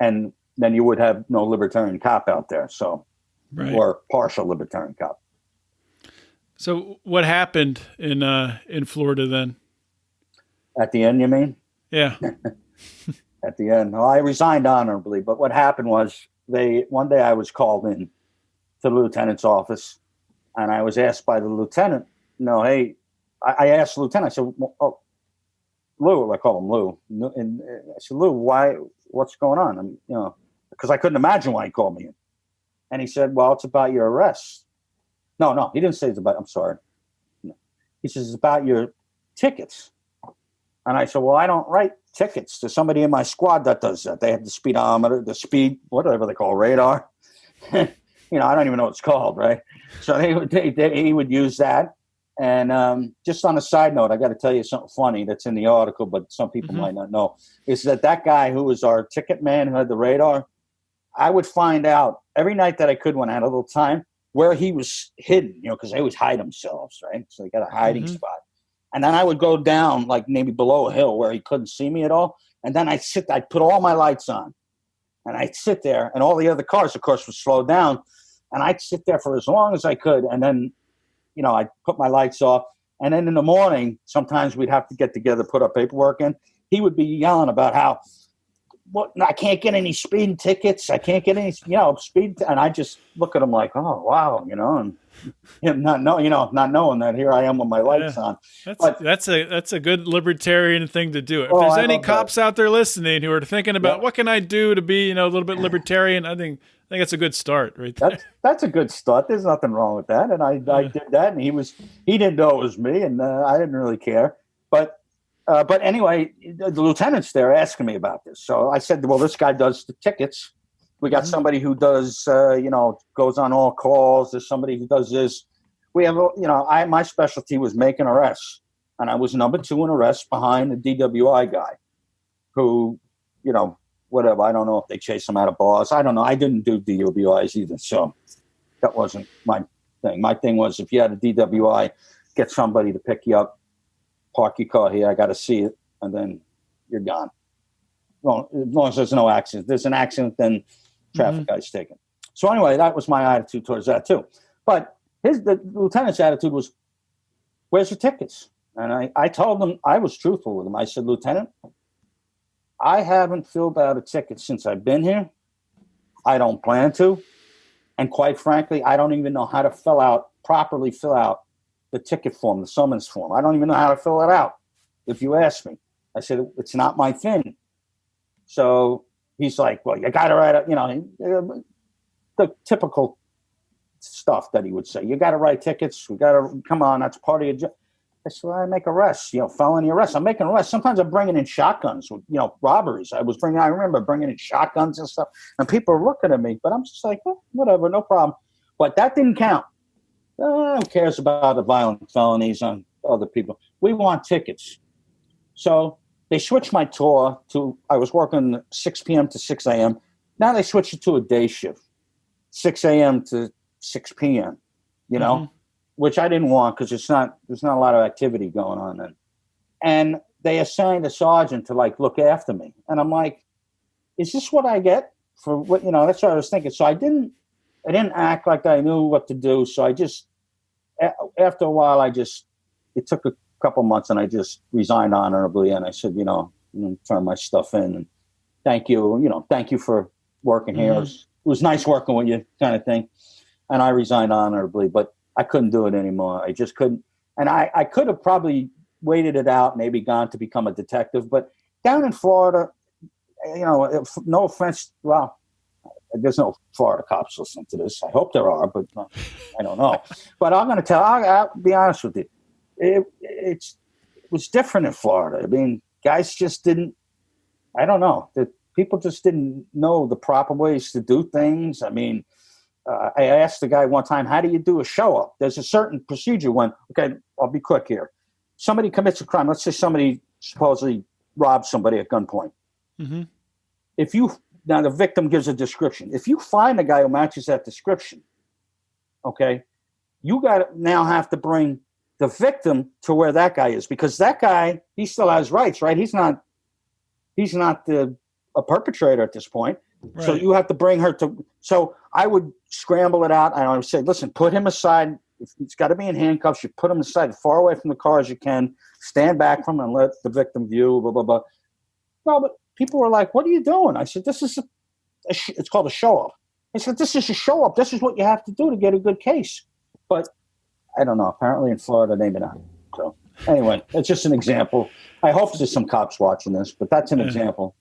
and then you would have no libertarian cop out there. So, right. Or partial libertarian cop. So what happened in Florida then? At the end, you mean? Yeah. At the end. Well, I resigned honorably, but what happened was one day I was called in to the lieutenant's office, and I was asked by the lieutenant, you know, hey, I asked the lieutenant, I said, Lou, I call him Lou. And I said, Lou, what's going on? And, because I couldn't imagine why he called me in. And he said, well, it's about your arrest. No, he didn't say it's about, I'm sorry. No. He says, it's about your tickets. And I said, well, I don't write tickets. There's somebody in my squad that does that. They have the speedometer, whatever they call radar. I don't even know what it's called, right? So he would use that. And just on a side note, I got to tell you something funny that's in the article, but some people might not know, is that guy who was our ticket man who had the radar, I would find out every night that I could when I had a little time where he was hidden, because they always hide themselves, right? So they got a hiding spot. And then I would go down, like maybe below a hill where he couldn't see me at all. And then I'd put all my lights on. And I'd sit there, and all the other cars, of course, would slow down. And I'd sit there for as long as I could. And then, I'd put my lights off. And then in the morning, sometimes we'd have to get together, put our paperwork in. He would be yelling about how, I can't get any speeding tickets. I can't get any, speed. And I just look at him like, oh, wow, and him not knowing that here I am with my lights on. That's a good libertarian thing to do. If there's any cops out there listening who are thinking about what can I do to be, a little bit libertarian, I think that's a good start right there. That's a good start. There's nothing wrong with that. And I did that, and he didn't know it was me, and I didn't really care. But anyway, the lieutenant's there asking me about this. So I said, well, this guy does the tickets. We got somebody who does, goes on all calls. There's somebody who does this. We have, my specialty was making arrests. And I was number 2 in arrests behind the DWI guy who, whatever. I don't know if they chase him out of bars. I don't know. I didn't do DWIs either. So that wasn't my thing. My thing was if you had a DWI, get somebody to pick you up, park your car here. I got to see it. And then you're gone. Well, as long as there's no accident. If there's an accident, then traffic guy's taken. So anyway, that was my attitude towards that too. But the lieutenant's attitude was, where's your tickets? And I told him, I was truthful with him. I said, Lieutenant, I haven't filled out a ticket since I've been here. I don't plan to. And quite frankly, I don't even know how to properly fill out the ticket form, the summons form. I don't even know how to fill it out, if you ask me. I said, it's not my thing. So he's like, well, you got to write the typical stuff that he would say. You got to write tickets. We got to, come on, that's part of your job. I said, well, I make arrests, felony arrests. I'm making arrests. Sometimes I'm bringing in shotguns, robberies. I remember bringing in shotguns and stuff. And people are looking at me, but I'm just like, well, whatever, no problem. But that didn't count. Who cares about the violent felonies on other people? We want tickets. So they switched my tour to, I was working 6 p.m. to 6 a.m. Now they switched it to a day shift, 6 a.m. to 6 p.m., which I didn't want because there's not a lot of activity going on then. And they assigned a sergeant to look after me. And I'm like, is this what I get for what, that's what I was thinking. So I didn't act like I knew what to do. So I just, after a while, it took a couple months and I just resigned honorably. And I said, turn my stuff in and thank you for working here. It was nice working with you kind of thing. And I resigned honorably, but I couldn't do it anymore. I just couldn't. And I could have probably waited it out, maybe gone to become a detective. But down in Florida, no offense. Well, there's no Florida cops listening to this. I hope there are, but I don't know. But I'm going to I'll be honest with you. It was different in Florida. I mean, guys just didn't, I don't know. People just didn't know the proper ways to do things. I mean, I asked the guy one time, how do you do a show-up? There's a certain procedure when, okay, I'll be quick here. Somebody commits a crime. Let's say somebody supposedly robbed somebody at gunpoint. Now the victim gives a description. If you find a guy who matches that description, okay, you got to now have to bring the victim to where that guy is, because that guy, he still has rights, right? He's not a perpetrator at this point. Right. So you have to bring her to, so I would scramble it out. And I would say, listen, put him aside. If he's got to be in handcuffs, you put him aside far away from the car as you can, stand back from him and let the victim view, blah, blah, blah. No, but people were like, what are you doing? I said, this is it's called a show up. I said, this is a show up. This is what you have to do to get a good case. But I don't know. Apparently in Florida, maybe not. So Anyway, it's just an example. I hope there's some cops watching this, but that's an example.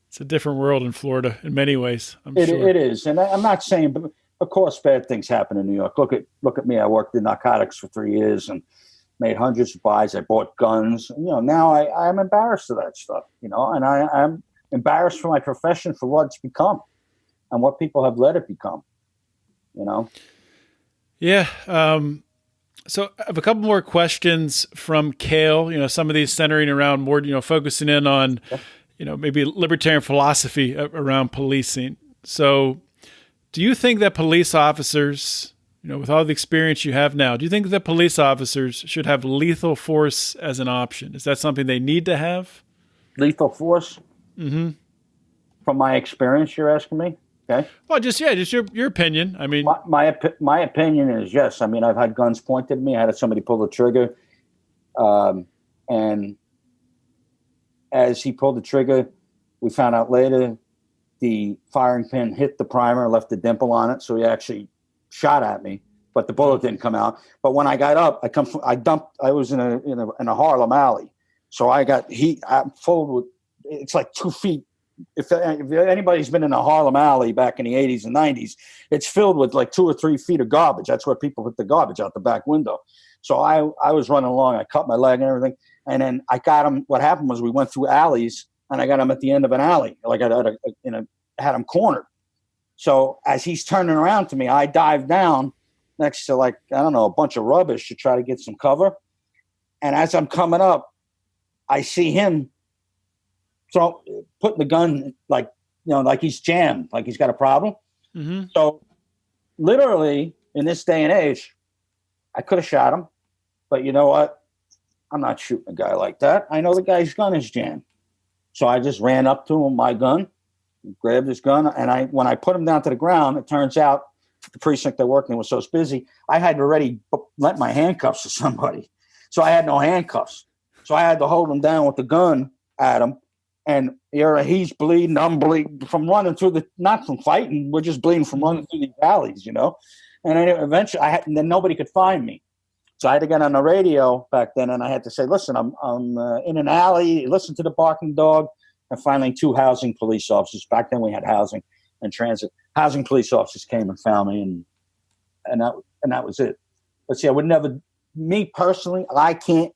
It's a different world in Florida in many ways. It is, and I'm not saying, but of course, bad things happen in New York. Look at me. I worked in narcotics for 3 years and made hundreds of buys. I bought guns. Now I'm embarrassed of that stuff. And I'm embarrassed for my profession, for what it's become, and what people have let it become. Yeah. So I have a couple more questions from Kale. Some of these centering around more, focusing in on, maybe libertarian philosophy around policing. So do you think that police officers, with all the experience you have now, do you think that police officers should have lethal force as an option? Is that something they need to have? Lethal force? Mm-hmm. From my experience, you're asking me? Okay. Well, just your opinion. I mean, my opinion is yes. I mean, I've had guns pointed at me. I had somebody pull the trigger, and as he pulled the trigger, we found out later the firing pin hit the primer, left a dimple on it. So he actually shot at me, but the bullet didn't come out. But when I got up, I was in a Harlem alley, so I'm full with. It's like 2 feet. If anybody's been in a Harlem alley back in the 80s and 90s, it's filled with like 2 or 3 feet of garbage. That's where people put the garbage out the back window. So I was running along. I cut my leg and everything. And then I got him. What happened was we went through alleys, and I got him at the end of an alley. Like I had him cornered. So as he's turning around to me, I dive down next to a bunch of rubbish to try to get some cover. And as I'm coming up, I see him putting the gun like he's jammed, like he's got a problem. Mm-hmm. So literally in this day and age, I could have shot him, but you know what? I'm not shooting a guy like that. I know the guy's gun is jammed. So I just ran up to him, my gun, grabbed his gun. And when I put him down to the ground, it turns out the precinct I worked in was so busy, I had already lent my handcuffs to somebody. So I had no handcuffs. So I had to hold him down with the gun at him. And he's bleeding, I'm bleeding from running through not from fighting, we're just bleeding from running through these alleys, And then eventually, then nobody could find me. So I had to get on the radio back then, and I had to say, listen, I'm in an alley, listen to the barking dog. And finally, 2 housing police officers, back then we had housing and transit, housing police officers came and found me, and that was it. But see, I would never, me personally, I can't,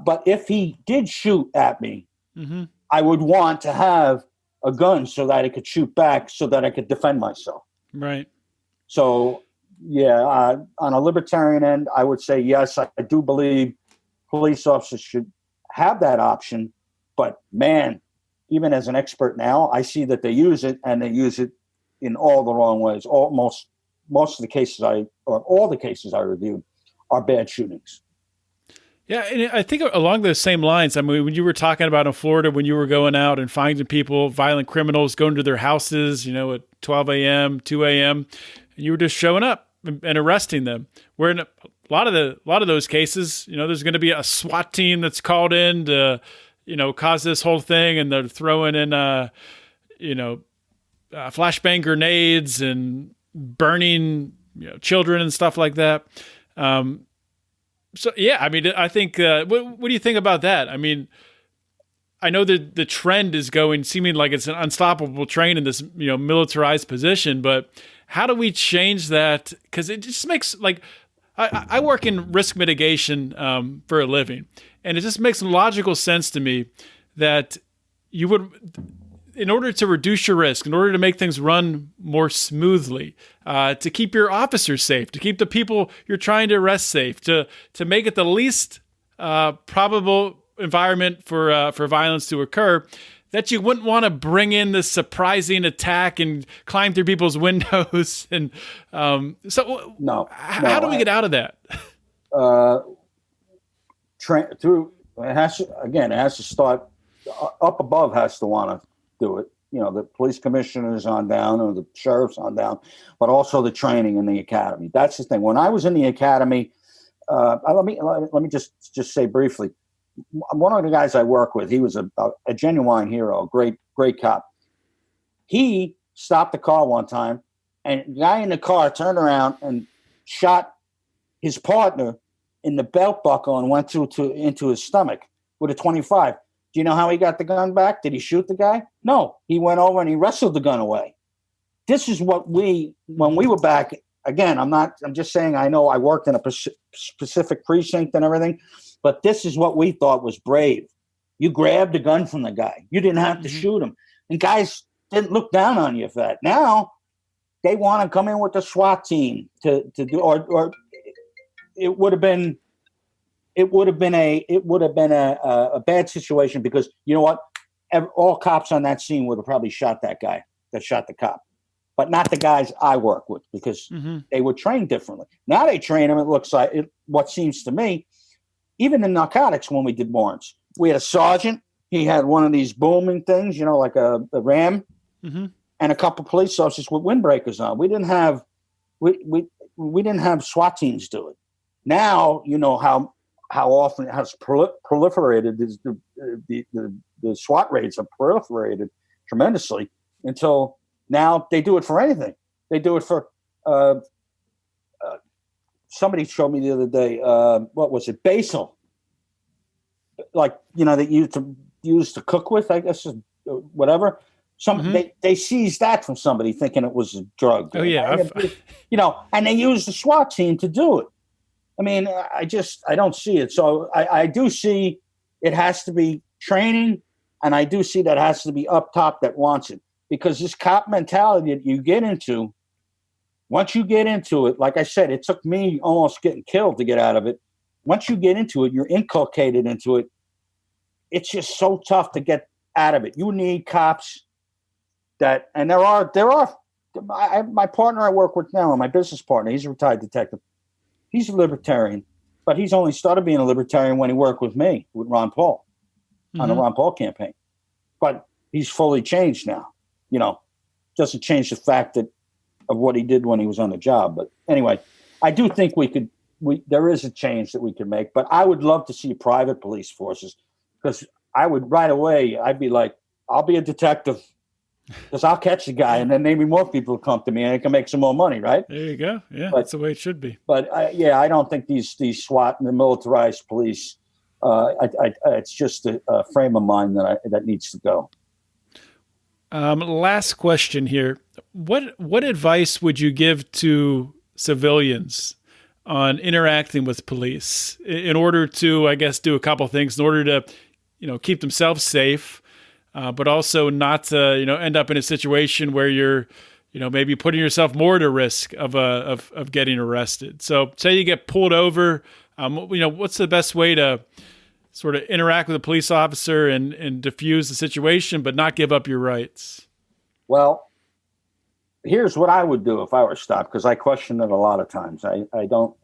but if he did shoot at me, mm-hmm. I would want to have a gun so that I could shoot back, so that I could defend myself. Right. So, yeah, on a libertarian end, I would say, yes, I do believe police officers should have that option. But, man, even as an expert now, I see that they use it, and they use it in all the wrong ways. Most of the cases all the cases I reviewed are bad shootings. Yeah, and I think along those same lines, I mean, when you were talking about in Florida, when you were going out and finding people, violent criminals, going to their houses, at 12 a.m., 2 a.m., and you were just showing up and arresting them. Where in a lot of those cases, there's going to be a SWAT team that's called in to, cause this whole thing, and they're throwing in, flashbang grenades and burning, children and stuff like that. So, yeah, I mean, I think, what do you think about that? I mean, I know that the trend is seeming like it's an unstoppable train in this, militarized position, but how do we change that? Because it just makes, I work in risk mitigation for a living, and it just makes logical sense to me that you would, in order to reduce your risk, in order to make things run more smoothly, to keep your officers safe, to keep the people you're trying to arrest safe, to make it the least probable environment for violence to occur, that you wouldn't want to bring in this surprising attack and climb through people's windows. And how do we get out of that? It has to start up above, has to want to do it. The police commissioners on down, or the sheriffs on down, but also the training in the academy. That's the thing. When I was in the academy, let me just say briefly, one of the guys I work with, he was a genuine hero, great cop. He stopped the car one time, and the guy in the car turned around and shot his partner in the belt buckle and went into his stomach with a 25. Do you know how he got the gun back? Did he shoot the guy? No, he went over and he wrestled the gun away. This is what when we were back, again, I'm just saying, I know I worked in a specific precinct and everything, but this is what we thought was brave. You grabbed a gun from the guy. You didn't have to shoot him. And guys didn't look down on you for that. Now they want to come in with the SWAT team to do, or it would have been a bad situation, because you know what? All cops on that scene would have probably shot that guy that shot the cop, but not the guys I work with, because they were trained differently. Now they train them. It looks like what seems to me, even in narcotics, when we did warrants, we had a sergeant. He had one of these booming things, like a ram, and a couple police officers with windbreakers on. We didn't have SWAT teams do it. Now you know how often it has proliferated. The SWAT raids have proliferated tremendously until now. They do it for anything. They do it for somebody showed me the other day. What was it? Basil. Like, they used to cook with, I guess, whatever. They seized that from somebody thinking it was a drug. Oh yeah, and they used the SWAT team to do it. I mean, I don't see it. So I do see it has to be training, and I do see that has to be up top that wants it, because this cop mentality that you get into, once you get into it, like I said, it took me almost getting killed to get out of it. Once you get into it, you're inculcated into it. It's just so tough to get out of it. You need cops that, and there are. My partner I work with now, my business partner, he's a retired detective. He's a libertarian, but he's only started being a libertarian when he worked with me, with Ron Paul, on the Ron Paul campaign. But he's fully changed now. Doesn't change the fact of what he did when he was on the job. But anyway, I do think there is a change that we can make. But I would love to see private police forces, because I would right away, I'd be like, I'll be a detective, because I'll catch the guy, and then maybe more people will come to me, and I can make some more money, right? There you go. Yeah, that's the way it should be. But I don't think these SWAT and the militarized police. It's just a frame of mind that needs to go. Last question here: What advice would you give to civilians on interacting with police in order to, I guess, do a couple things in order to, keep themselves safe? But also not to, end up in a situation where you're, maybe putting yourself more at a risk of getting arrested. So say you get pulled over, what's the best way to sort of interact with a police officer and diffuse the situation, but not give up your rights? Well, here's what I would do if I were stopped, because I question it a lot of times. I don't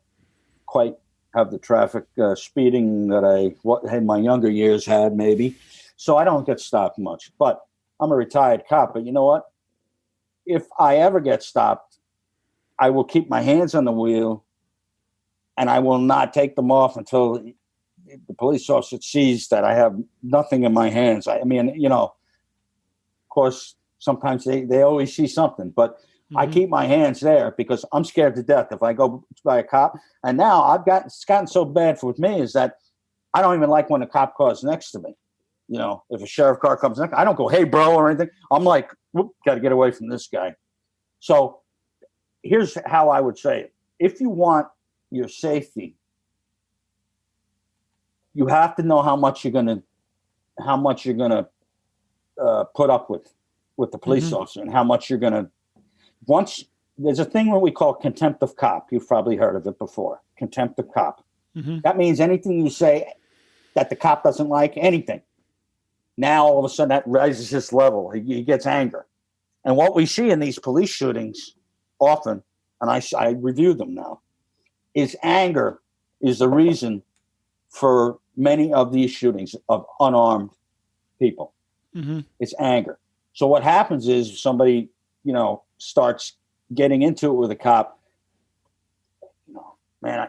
quite have the traffic speeding that I in my younger years had, maybe. So I don't get stopped much, but I'm a retired cop. But you know what? If I ever get stopped, I will keep my hands on the wheel, and I will not take them off until the police officer sees that I have nothing in my hands. I mean, of course, sometimes they always see something, but I keep my hands there because I'm scared to death if I go by a cop. And now it's gotten so bad with me is that I don't even like when a cop car's next to me. If a sheriff car comes next, I don't go, "Hey, bro," or anything. I'm like, got to get away from this guy. So here's how I would say it. If you want your safety, you have to know how much you're gonna put up with the police officer, and how much you're gonna. Once there's a thing what we call contempt of cop. You've probably heard of it before. Contempt of cop. That means anything you say that the cop doesn't like, anything. Now all of a sudden that rises his level. He gets anger, and what we see in these police shootings often, and I review them now, is anger is the reason for many of these shootings of unarmed people. It's anger. So what happens is somebody, starts getting into it with a cop. Man,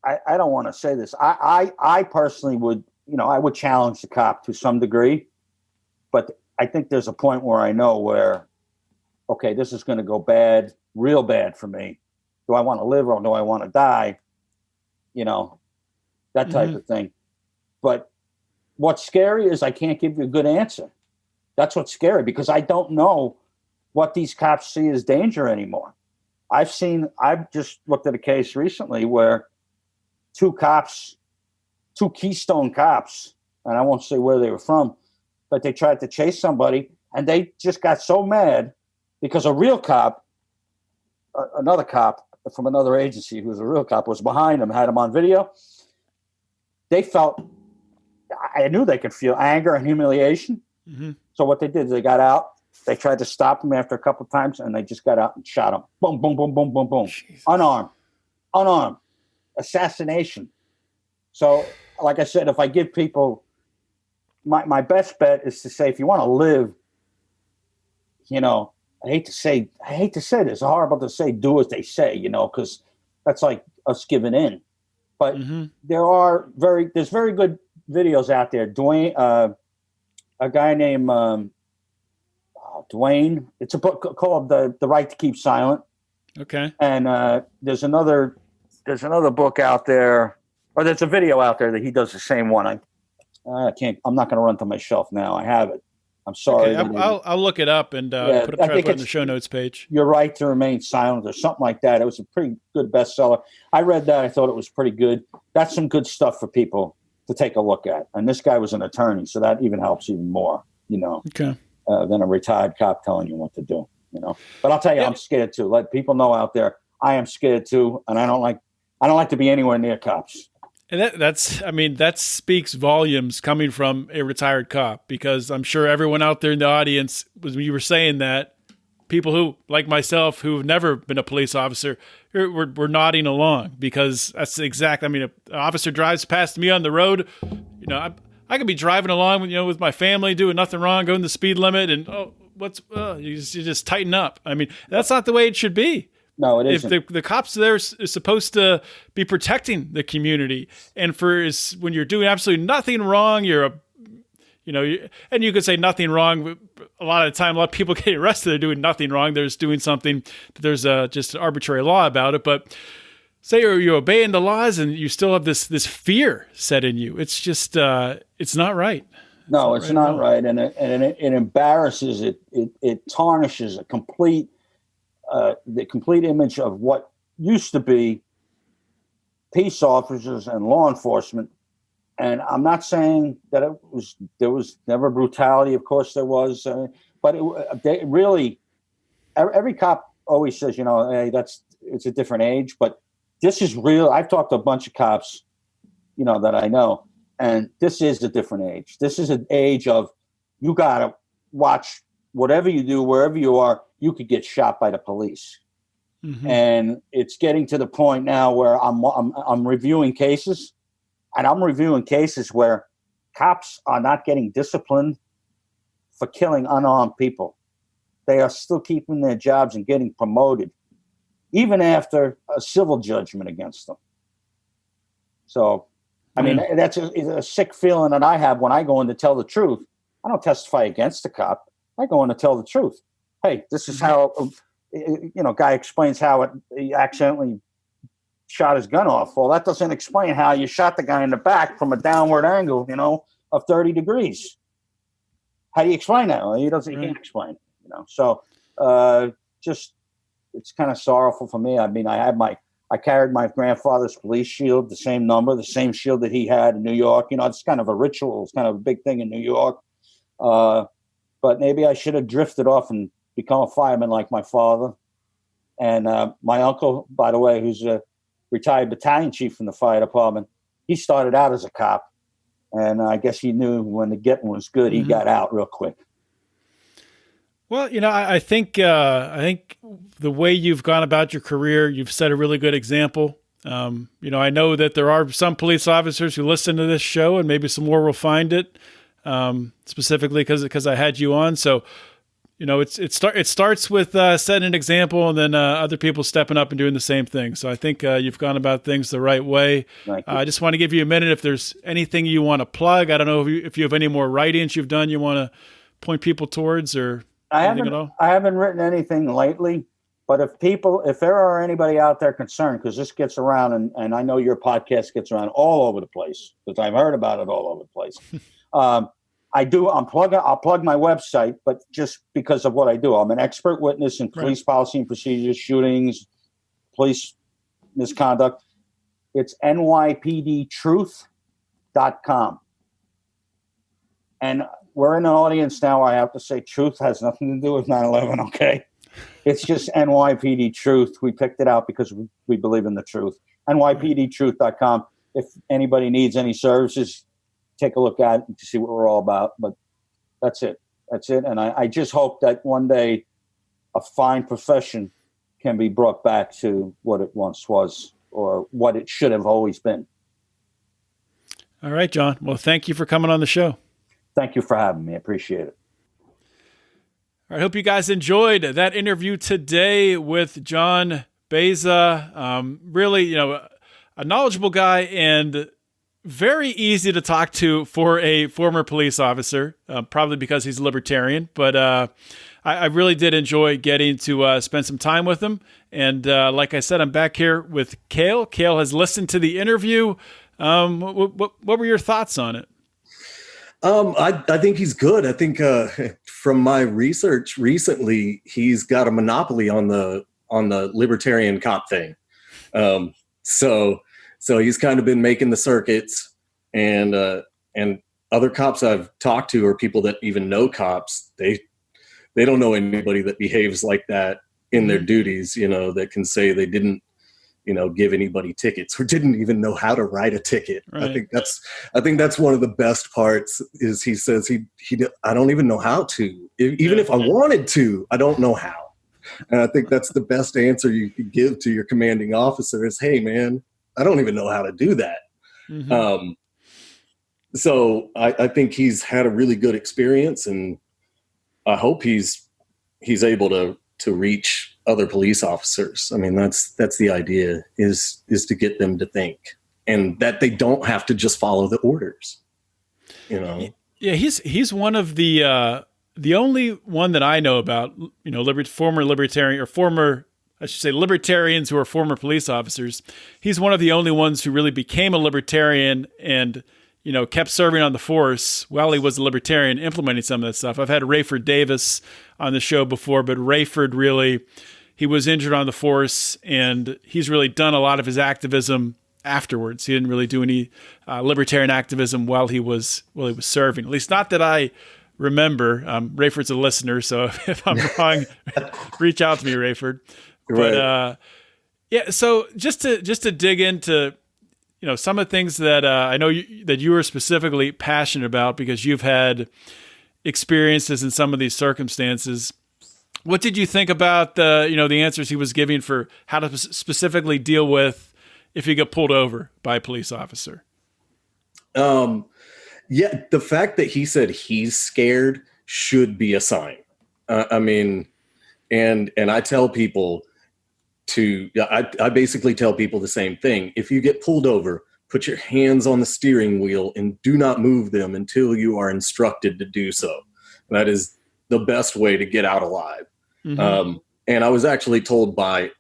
I don't want to say this. I personally would, I would challenge the cop to some degree, but I think there's a point where I know where, okay, this is going to go bad, real bad for me. Do I want to live or do I want to die? that type of thing. But what's scary is I can't give you a good answer. That's what's scary, because I don't know what these cops see as danger anymore. I've just looked at a case recently where two Keystone cops, and I won't say where they were from, but they tried to chase somebody, and they just got so mad because a real cop, another cop from another agency who was a real cop, was behind them, had him on video. They felt, I knew they could feel anger and humiliation. Mm-hmm. So what they did is they got out. They tried to stop him after a couple of times, and they just got out and shot him. Boom, boom, boom, boom, boom, boom. Jesus. Unarmed. Assassination. So, like I said, if I give people, my best bet is to say, if you want to live, I hate to say this. It's horrible to say, do as they say, because that's like us giving in. But there's very good videos out there. Dwayne, a guy named Dwayne. It's a book called The Right to Keep Silent. Okay. And there's another book out there, or there's a video out there that he does the same one. I'm not going to run to my shelf now. I have it. I'm sorry. Okay, I'll look it up and put it on the show notes page. Your Right to Remain Silent, or something like that. It was a pretty good bestseller. I read that. I thought it was pretty good. That's some good stuff for people to take a look at. And this guy was an attorney, so that even helps even more, okay. Than a retired cop telling you what to do, But I'll tell you, I'm scared too. Let people know out there, I am scared too, and I don't like to be anywhere near cops. And that speaks volumes coming from a retired cop, because I'm sure everyone out there in the audience, when you were saying that, people who, like myself, who've never been a police officer, were nodding along, because that's exactly, an officer drives past me on the road, I could be driving along, with my family, doing nothing wrong, going the speed limit, and you just tighten up. That's not the way it should be. No, it isn't. If the cops there is supposed to be protecting the community, and when you're doing absolutely nothing wrong, and you could say nothing wrong. But a lot of the time, a lot of people get arrested. They're doing nothing wrong. They're just doing something that there's just an arbitrary law about it. But say you're obeying the laws, and you still have this fear set in you. It's just it's not right. No, it's not right, and it embarrasses it. It tarnishes the complete image of what used to be peace officers and law enforcement. And I'm not saying that there was never brutality. Of course there was, but every cop always says, hey, it's a different age, but this is real. I've talked to a bunch of cops, that I know, and this is a different age. This is an age of, you got to watch whatever you do, wherever you are, you could get shot by the police. Mm-hmm. And it's getting to the point now where I'm reviewing cases, and I'm reviewing cases where cops are not getting disciplined for killing unarmed people. They are still keeping their jobs and getting promoted, even after a civil judgment against them. So, that's a sick feeling that I have when I go in to tell the truth. I don't testify against the cop. I go in to tell the truth. Hey, this is how, guy explains how he accidentally shot his gun off. Well, that doesn't explain how you shot the guy in the back from a downward angle, of 30 degrees. How do you explain that? Well, he can't explain it, So, it's kind of sorrowful for me. I carried my grandfather's police shield, the same number, the same shield that he had in New York. It's kind of a ritual. It's kind of a big thing in New York. But maybe I should have drifted off and become a fireman like my father. And my uncle, by the way, who's a retired battalion chief from the fire department, he started out as a cop. And I guess he knew when the getting was good, he got out real quick. Well, I think the way you've gone about your career, you've set a really good example. I know that there are some police officers who listen to this show, and maybe some more will find it, specifically because I had you on. So, it starts with setting an example, and then other people stepping up and doing the same thing. So I think you've gone about things the right way. I just want to give you a minute if there's anything you want to plug. I don't know if you have any more writings you've done you want to point people towards, or anything at all. I haven't written anything lately. But if there are anybody out there concerned, because this gets around, and I know your podcast gets around all over the place, because I've heard about it all over the place. I'll plug my website, but just because of what I do. I'm an expert witness in police policy and procedures, shootings, police misconduct. It's NYPDTruth.com. And we're in an audience now. I have to say truth has nothing to do with 9/11, okay? It's just NYPD Truth. We picked it out because we believe in the truth. NYPDTruth.com. If anybody needs any services, take a look at it to see what we're all about. But that's it. That's it. And I just hope that one day a fine profession can be brought back to what it once was, or what it should have always been. All right, John. Well, thank you for coming on the show. Thank you for having me. I appreciate it. I hope you guys enjoyed that interview today with John Baeza. Really, a knowledgeable guy and very easy to talk to for a former police officer, probably because he's a libertarian. But I really did enjoy getting to spend some time with him. And like I said, I'm back here with Cale. Cale has listened to the interview. What were your thoughts on it? I think he's good. I think from my research recently, he's got a monopoly on the Libertarian Cop thing. So he's kind of been making the circuits, and other cops I've talked to, or people that even know cops, they don't know anybody that behaves like that in their duties, that can say they didn't, give anybody tickets or didn't even know how to write a ticket. Right. I think that's one of the best parts is he says I don't even know how to, even if I wanted to, I don't know how. And I think that's the best answer you could give to your commanding officer is, hey man, I don't even know how to do that. Mm-hmm. So I think he's had a really good experience, and I hope he's able to reach other police officers. I mean, that's the idea is to get them to think, and that they don't have to just follow the orders. Yeah, he's one of the only one that I know about, former libertarian or former, I should say, libertarians who are former police officers. He's one of the only ones who really became a libertarian and, kept serving on the force while he was a libertarian, implementing some of that stuff. I've had Rayford Davis on the show before, but Rayford really, he was injured on the force, and he's really done a lot of his activism afterwards. He didn't really do any libertarian activism while he was serving, at least not that I remember. Rayford's a listener, so if I'm wrong, reach out to me, Rayford. But so just to dig into some of the things that I know that you are specifically passionate about because you've had experiences in some of these circumstances. What did you think about the answers he was giving for how to specifically deal with if you get pulled over by a police officer? The fact that he said he's scared should be a sign. And I tell people I basically tell people the same thing. If you get pulled over, put your hands on the steering wheel and do not move them until you are instructed to do so. That is the best way to get out alive. Mm-hmm. And I was actually told by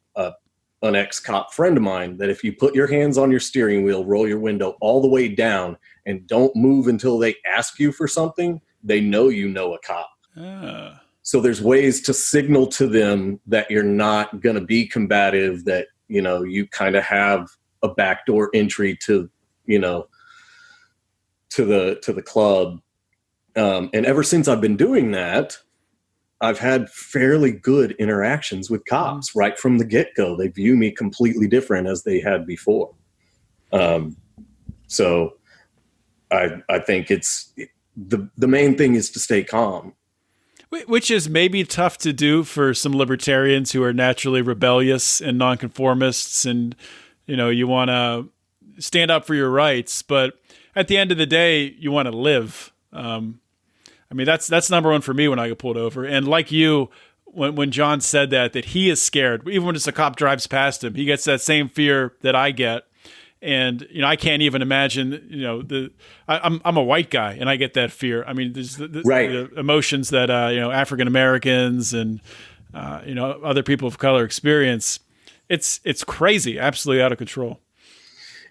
an ex-cop friend of mine that if you put your hands on your steering wheel, roll your window all the way down, and don't move until they ask you for something, they know you know a cop. So there's ways to signal to them that you're not going to be combative, that, you kind of have a backdoor entry to the club. And ever since I've been doing that, I've had fairly good interactions with cops right from the get-go. They view me completely different as they had before. So I think it's the main thing is to stay calm. Which is maybe tough to do for some libertarians who are naturally rebellious and nonconformists, and you want to stand up for your rights, but at the end of the day, you want to live. That's number one for me when I get pulled over. And like you, when John said that he is scared, even when just a cop drives past him, he gets that same fear that I get. And, I can't even imagine, I'm a white guy and I get that fear. I mean, there's the emotions that, African Americans and other people of color experience. It's crazy, absolutely out of control.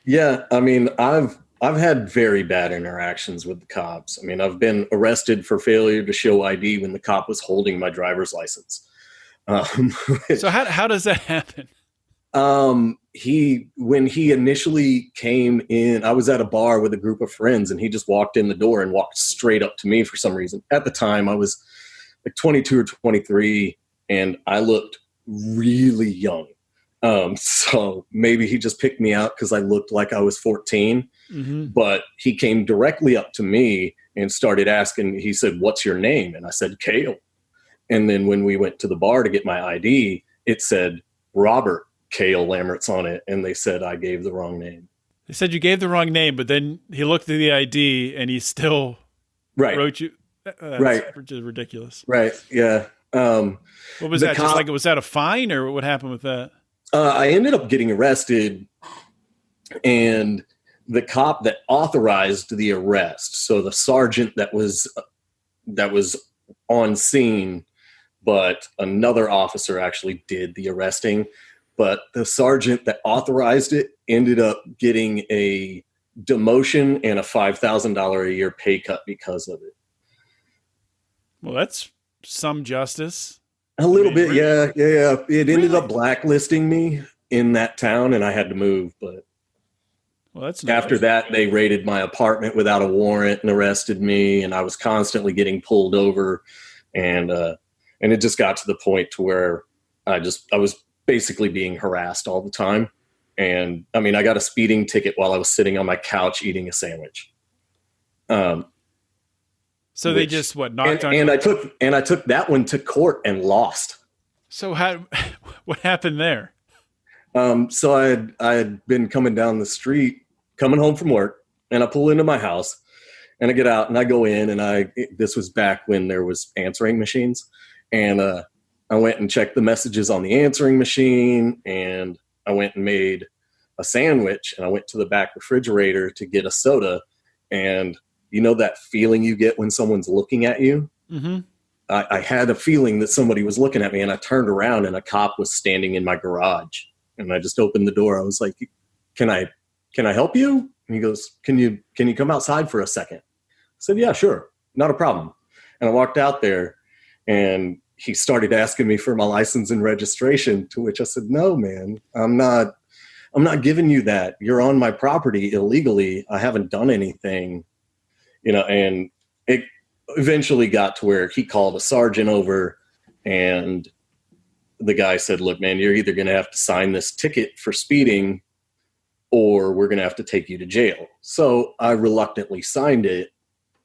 Yeah, I mean, I've had very bad interactions with the cops. I mean, I've been arrested for failure to show ID when the cop was holding my driver's license. So how does that happen? When he initially came in, I was at a bar with a group of friends, and he just walked in the door and walked straight up to me for some reason. At the time, I was like 22 or 23, and I looked really young. So maybe he just picked me out because I looked like I was 14. Mm-hmm. But he came directly up to me and started asking. He said, "What's your name?" And I said, "Cale." And then when we went to the bar to get my ID, it said Robert Cale Lammert's on it, and they said I gave the wrong name. They said you gave the wrong name, but then he looked at the ID and he still wrote you. That's ridiculous. Right. Yeah. What was that? Just like, was that a fine, or what happened with that? I ended up getting arrested, and the cop that authorized the arrest, so the sergeant that was on scene, but another officer actually did the arresting. But the sergeant that authorized it ended up getting a demotion and a $5,000 a year pay cut because of it. Well, that's some justice. A little bit, yeah. It ended up blacklisting me in that town, and I had to move. But that's after that, they raided my apartment without a warrant and arrested me, and I was constantly getting pulled over, and it just got to the point to where I was basically being harassed all the time. And I mean, I got a speeding ticket while I was sitting on my couch eating a sandwich. So they just knocked on and I took that one to court and lost. So what happened there? So I had been coming down the street, coming home from work, and I pull into my house, and I get out and I go in, and this was back when there was answering machines, and I went and checked the messages on the answering machine, and I went and made a sandwich, and I went to the back refrigerator to get a soda, and you know that feeling you get when someone's looking at you? Mm-hmm. I had a feeling that somebody was looking at me, and I turned around, and a cop was standing in my garage, and I just opened the door. I was like, can I help you? And he goes, can you come outside for a second? I said, yeah, sure. Not a problem. And I walked out there, and he started asking me for my license and registration, to which I said, no, man, I'm not giving you that. You're on my property illegally. I haven't done anything, and it eventually got to where he called a sergeant over, and the guy said, look, man, you're either going to have to sign this ticket for speeding, or we're going to have to take you to jail. So I reluctantly signed it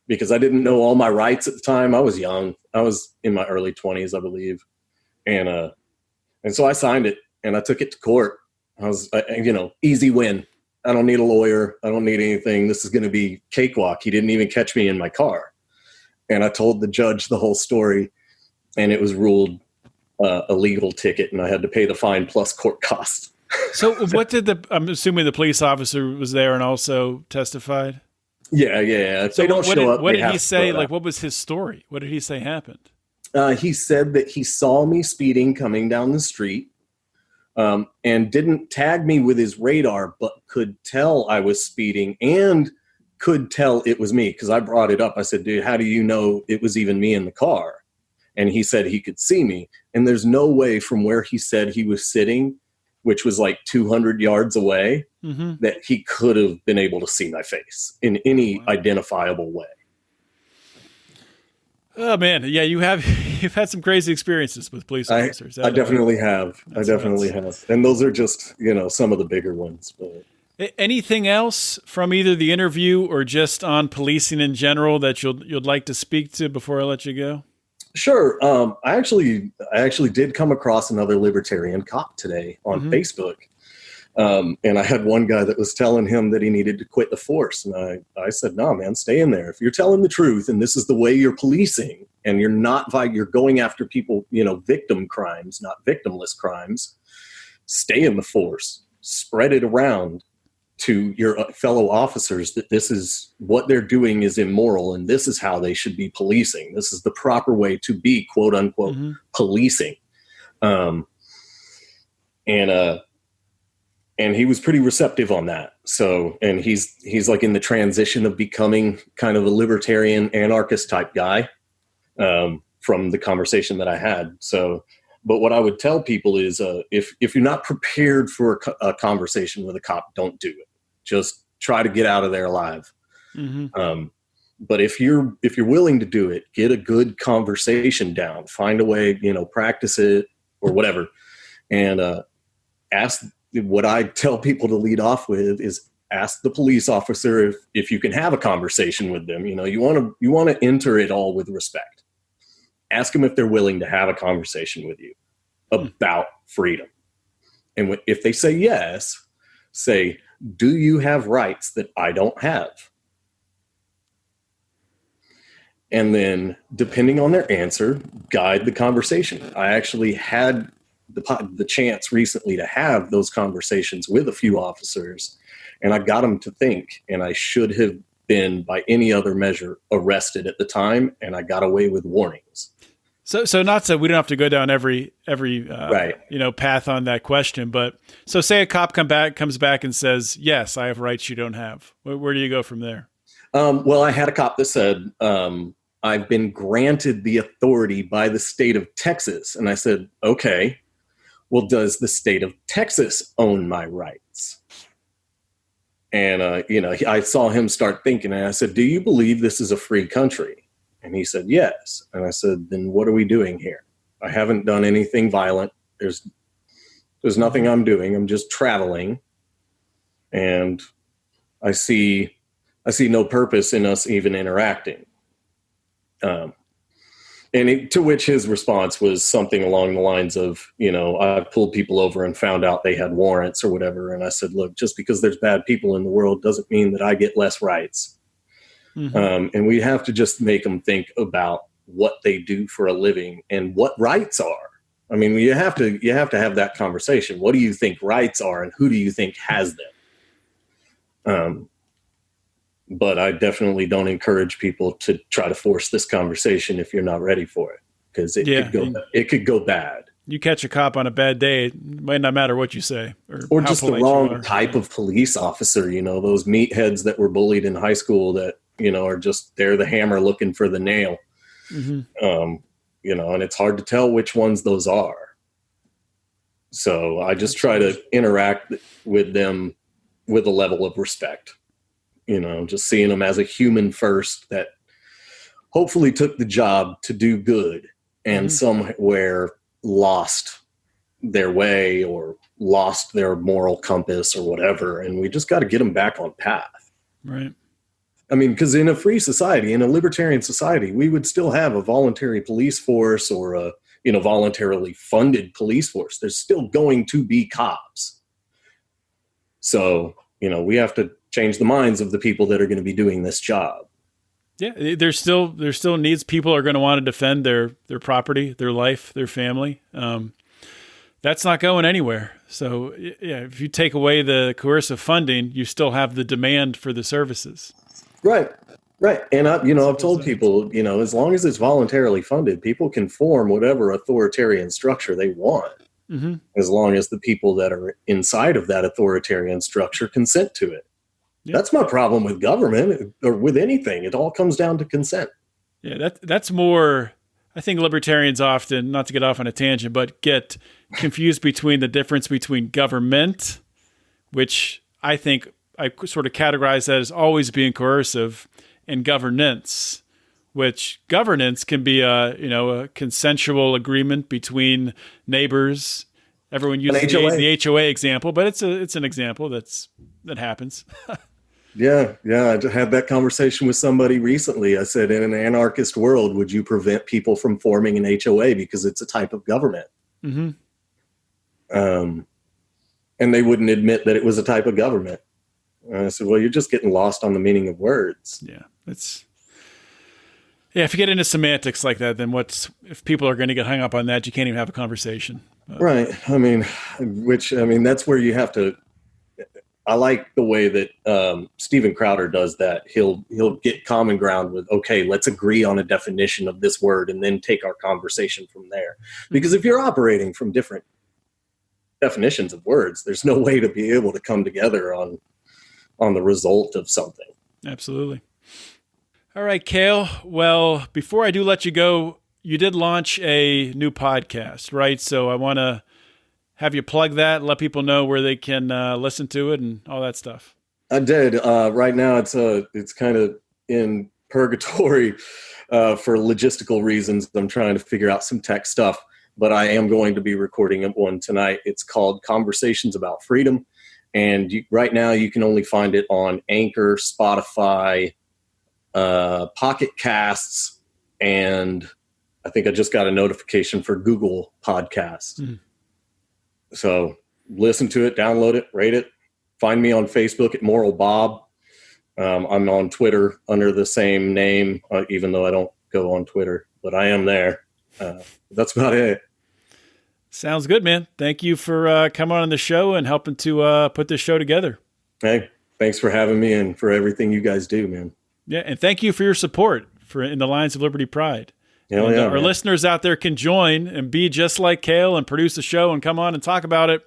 because I didn't know all my rights at the time. I was young. I was in my early 20s, I believe. And so I signed it, and I took it to court. I was, easy win. I don't need a lawyer. I don't need anything. This is going to be cakewalk. He didn't even catch me in my car. And I told the judge the whole story, and it was ruled a legal ticket, and I had to pay the fine plus court costs. So what did I'm assuming the police officer was there and also testified? Yeah. If so they don't show up, what did he say? Like, what was his story? What did he say happened? He said that he saw me speeding coming down the street, and didn't tag me with his radar, but could tell I was speeding and could tell it was me, because I brought it up. I said, dude, how do you know it was even me in the car? And he said he could see me. And there's no way from where he said he was sitting, which was like 200 yards away, mm-hmm. that he could have been able to see my face in any identifiable way. Oh man. Yeah. You've had some crazy experiences with police officers. I definitely have. And those are just, some of the bigger ones. But anything else from either the interview or just on policing in general that you'd like to speak to before I let you go? Sure. I actually did come across another Libertarian Cop today on mm-hmm. Facebook. And I had one guy that was telling him that he needed to quit the force. And I said, no, man, stay in there. If you're telling the truth and this is the way you're policing, and you're going after people, victim crimes, not victimless crimes, stay in the force, spread it around to your fellow officers that this is what they're doing is immoral, and this is how they should be policing. This is the proper way to be, quote unquote, mm-hmm. policing. Um, and he was pretty receptive on that. So, and he's like in the transition of becoming kind of a libertarian anarchist type guy, from the conversation that I had. So, but what I would tell people is, if you're not prepared for a conversation with a cop, don't do it. Just try to get out of there alive. Mm-hmm. But if you're willing to do it, get a good conversation down, find a way, practice it or whatever. And, ask. What I tell people to lead off with is ask the police officer if you can have a conversation with them. You want to enter it all with respect. Ask them if they're willing to have a conversation with you about freedom. And if they say yes, say, do you have rights that I don't have? And then, depending on their answer, guide the conversation. I actually had the chance recently to have those conversations with a few officers, and I got them to think, and I should have been, by any other measure, arrested at the time, and I got away with warnings. So not so we don't have to go down every right. Path on that question, but so say a cop comes back and says, yes, I have rights you don't have. Where do you go from there? Well, I had a cop that said, I've been granted the authority by the state of Texas. And I said, okay, well, does the state of Texas own my rights? And, I saw him start thinking, and I said, do you believe this is a free country? And he said, yes. And I said, then what are we doing here? I haven't done anything violent. There's nothing I'm doing. I'm just traveling. And I see no purpose in us even interacting. To which his response was something along the lines of, I pulled people over and found out they had warrants or whatever. And I said, look, just because there's bad people in the world doesn't mean that I get less rights. Mm-hmm. And we have to just make them think about what they do for a living and what rights are. I mean, you have to have that conversation. What do you think rights are, and who do you think has them? But I definitely don't encourage people to try to force this conversation if you're not ready for it, because it could go bad. You catch a cop on a bad day, it might not matter what you say, or just the wrong type of police officer. Those meatheads that were bullied in high school that are just they're the hammer looking for the nail. Mm-hmm. And it's hard to tell which ones those are. So I just try to interact with them with a level of respect. Just seeing them as a human first that hopefully took the job to do good and somewhere lost their way or lost their moral compass or whatever. And we just got to get them back on path. Right. I mean, because in a free society, in a libertarian society, we would still have a voluntary police force or a, voluntarily funded police force. There's still going to be cops. So, we have to change the minds of the people that are going to be doing this job. Yeah, there's still needs. People are going to want to defend their property, their life, their family. That's not going anywhere. So, yeah, if you take away the coercive funding, you still have the demand for the services. Right. And I've told people, as long as it's voluntarily funded, people can form whatever authoritarian structure they want. Mm-hmm. As long as the people that are inside of that authoritarian structure consent to it. Yeah. That's my problem with government or with anything. It all comes down to consent. Yeah, that's more, I think libertarians often, not to get off on a tangent, but get confused between the difference between government, which I think I sort of categorize that as always being coercive, and governance, which governance can be a consensual agreement between neighbors. Everyone uses the HOA example, but it's an example that happens. Yeah. I just had that conversation with somebody recently. I said, in an anarchist world, would you prevent people from forming an HOA because it's a type of government? Mm-hmm. And they wouldn't admit that it was a type of government. And I said, well, you're just getting lost on the meaning of words. Yeah, if you get into semantics like that, then if people are going to get hung up on that, you can't even have a conversation. Right. That's where you have to, I like the way that Steven Crowder does that. He'll get common ground with, okay, let's agree on a definition of this word and then take our conversation from there. Because if you're operating from different definitions of words, there's no way to be able to come together on the result of something. Absolutely. All right, Cale. Well, before I do let you go, you did launch a new podcast, right? So I want to have you plug that, let people know where they can listen to it and all that stuff. I did. Right now, it's kind of in purgatory for logistical reasons. I'm trying to figure out some tech stuff, but I am going to be recording one tonight. It's called Conversations About Freedom. And right now, you can only find it on Anchor, Spotify, Pocket Casts, and I think I just got a notification for Google Podcasts. Mm-hmm. So listen to it, download it, rate it. Find me on Facebook at Moral Bob. I'm on Twitter under the same name, even though I don't go on Twitter, but I am there. That's about it. Sounds good, man. Thank you for coming on the show and helping to put this show together. Hey, thanks for having me and for everything you guys do, man. Yeah, and thank you for your support in the Lions of Liberty Pride. Our listeners out there can join and be just like Cale and produce a show and come on and talk about it.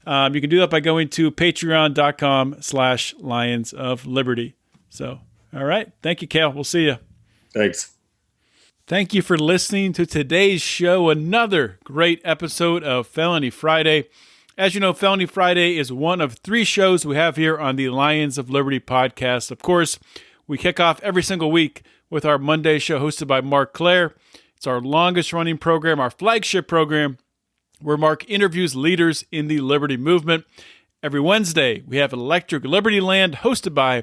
You can do that by going to patreon.com/Lions of Liberty. So, all right. Thank you, Cale. We'll see you. Thanks. Thank you for listening to today's show. Another great episode of Felony Friday. As you know, Felony Friday is one of 3 shows we have here on the Lions of Liberty podcast. Of course, we kick off every single week with our Monday show hosted by Mark Claire. It's our longest running program, our flagship program, where Mark interviews leaders in the Liberty movement. Every Wednesday, we have Electric Liberty Land hosted by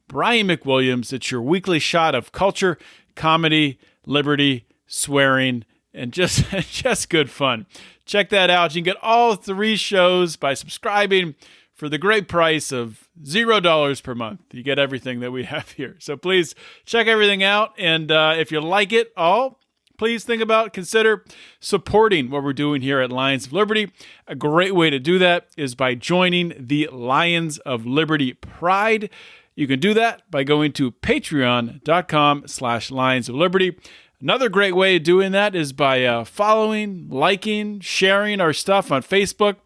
Brian McWilliams. It's your weekly shot of culture, comedy, liberty, swearing, and just good fun. Check that out. You can get all 3 shows by subscribing for the great price of $0 per month. You get everything that we have here. So please check everything out. And if you like it all, please consider supporting what we're doing here at Lions of Liberty. A great way to do that is by joining the Lions of Liberty Pride. You can do that by going to patreon.com/Lions of Liberty. Another great way of doing that is by following, liking, sharing our stuff on Facebook,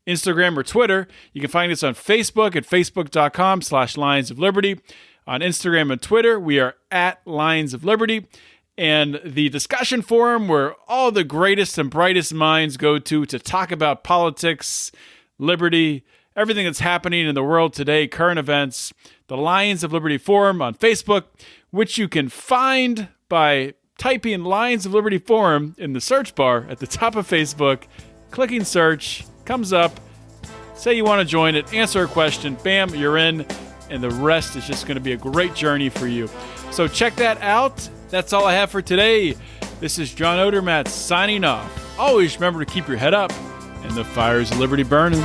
Instagram, or Twitter. You can find us on Facebook at facebook.com/Lions of Liberty. On Instagram and Twitter, we are at Lions of Liberty. And the discussion forum where all the greatest and brightest minds go to talk about politics, liberty, everything that's happening in the world today, current events, the Lions of Liberty Forum on Facebook, which you can find by typing Lions of Liberty Forum in the search bar at the top of Facebook, clicking search, comes up, say you want to join it, answer a question, bam, you're in, and the rest is just going to be a great journey for you. So check that out. That's all I have for today. This is John Odermatt signing off. Always remember to keep your head up and the fires of liberty burning.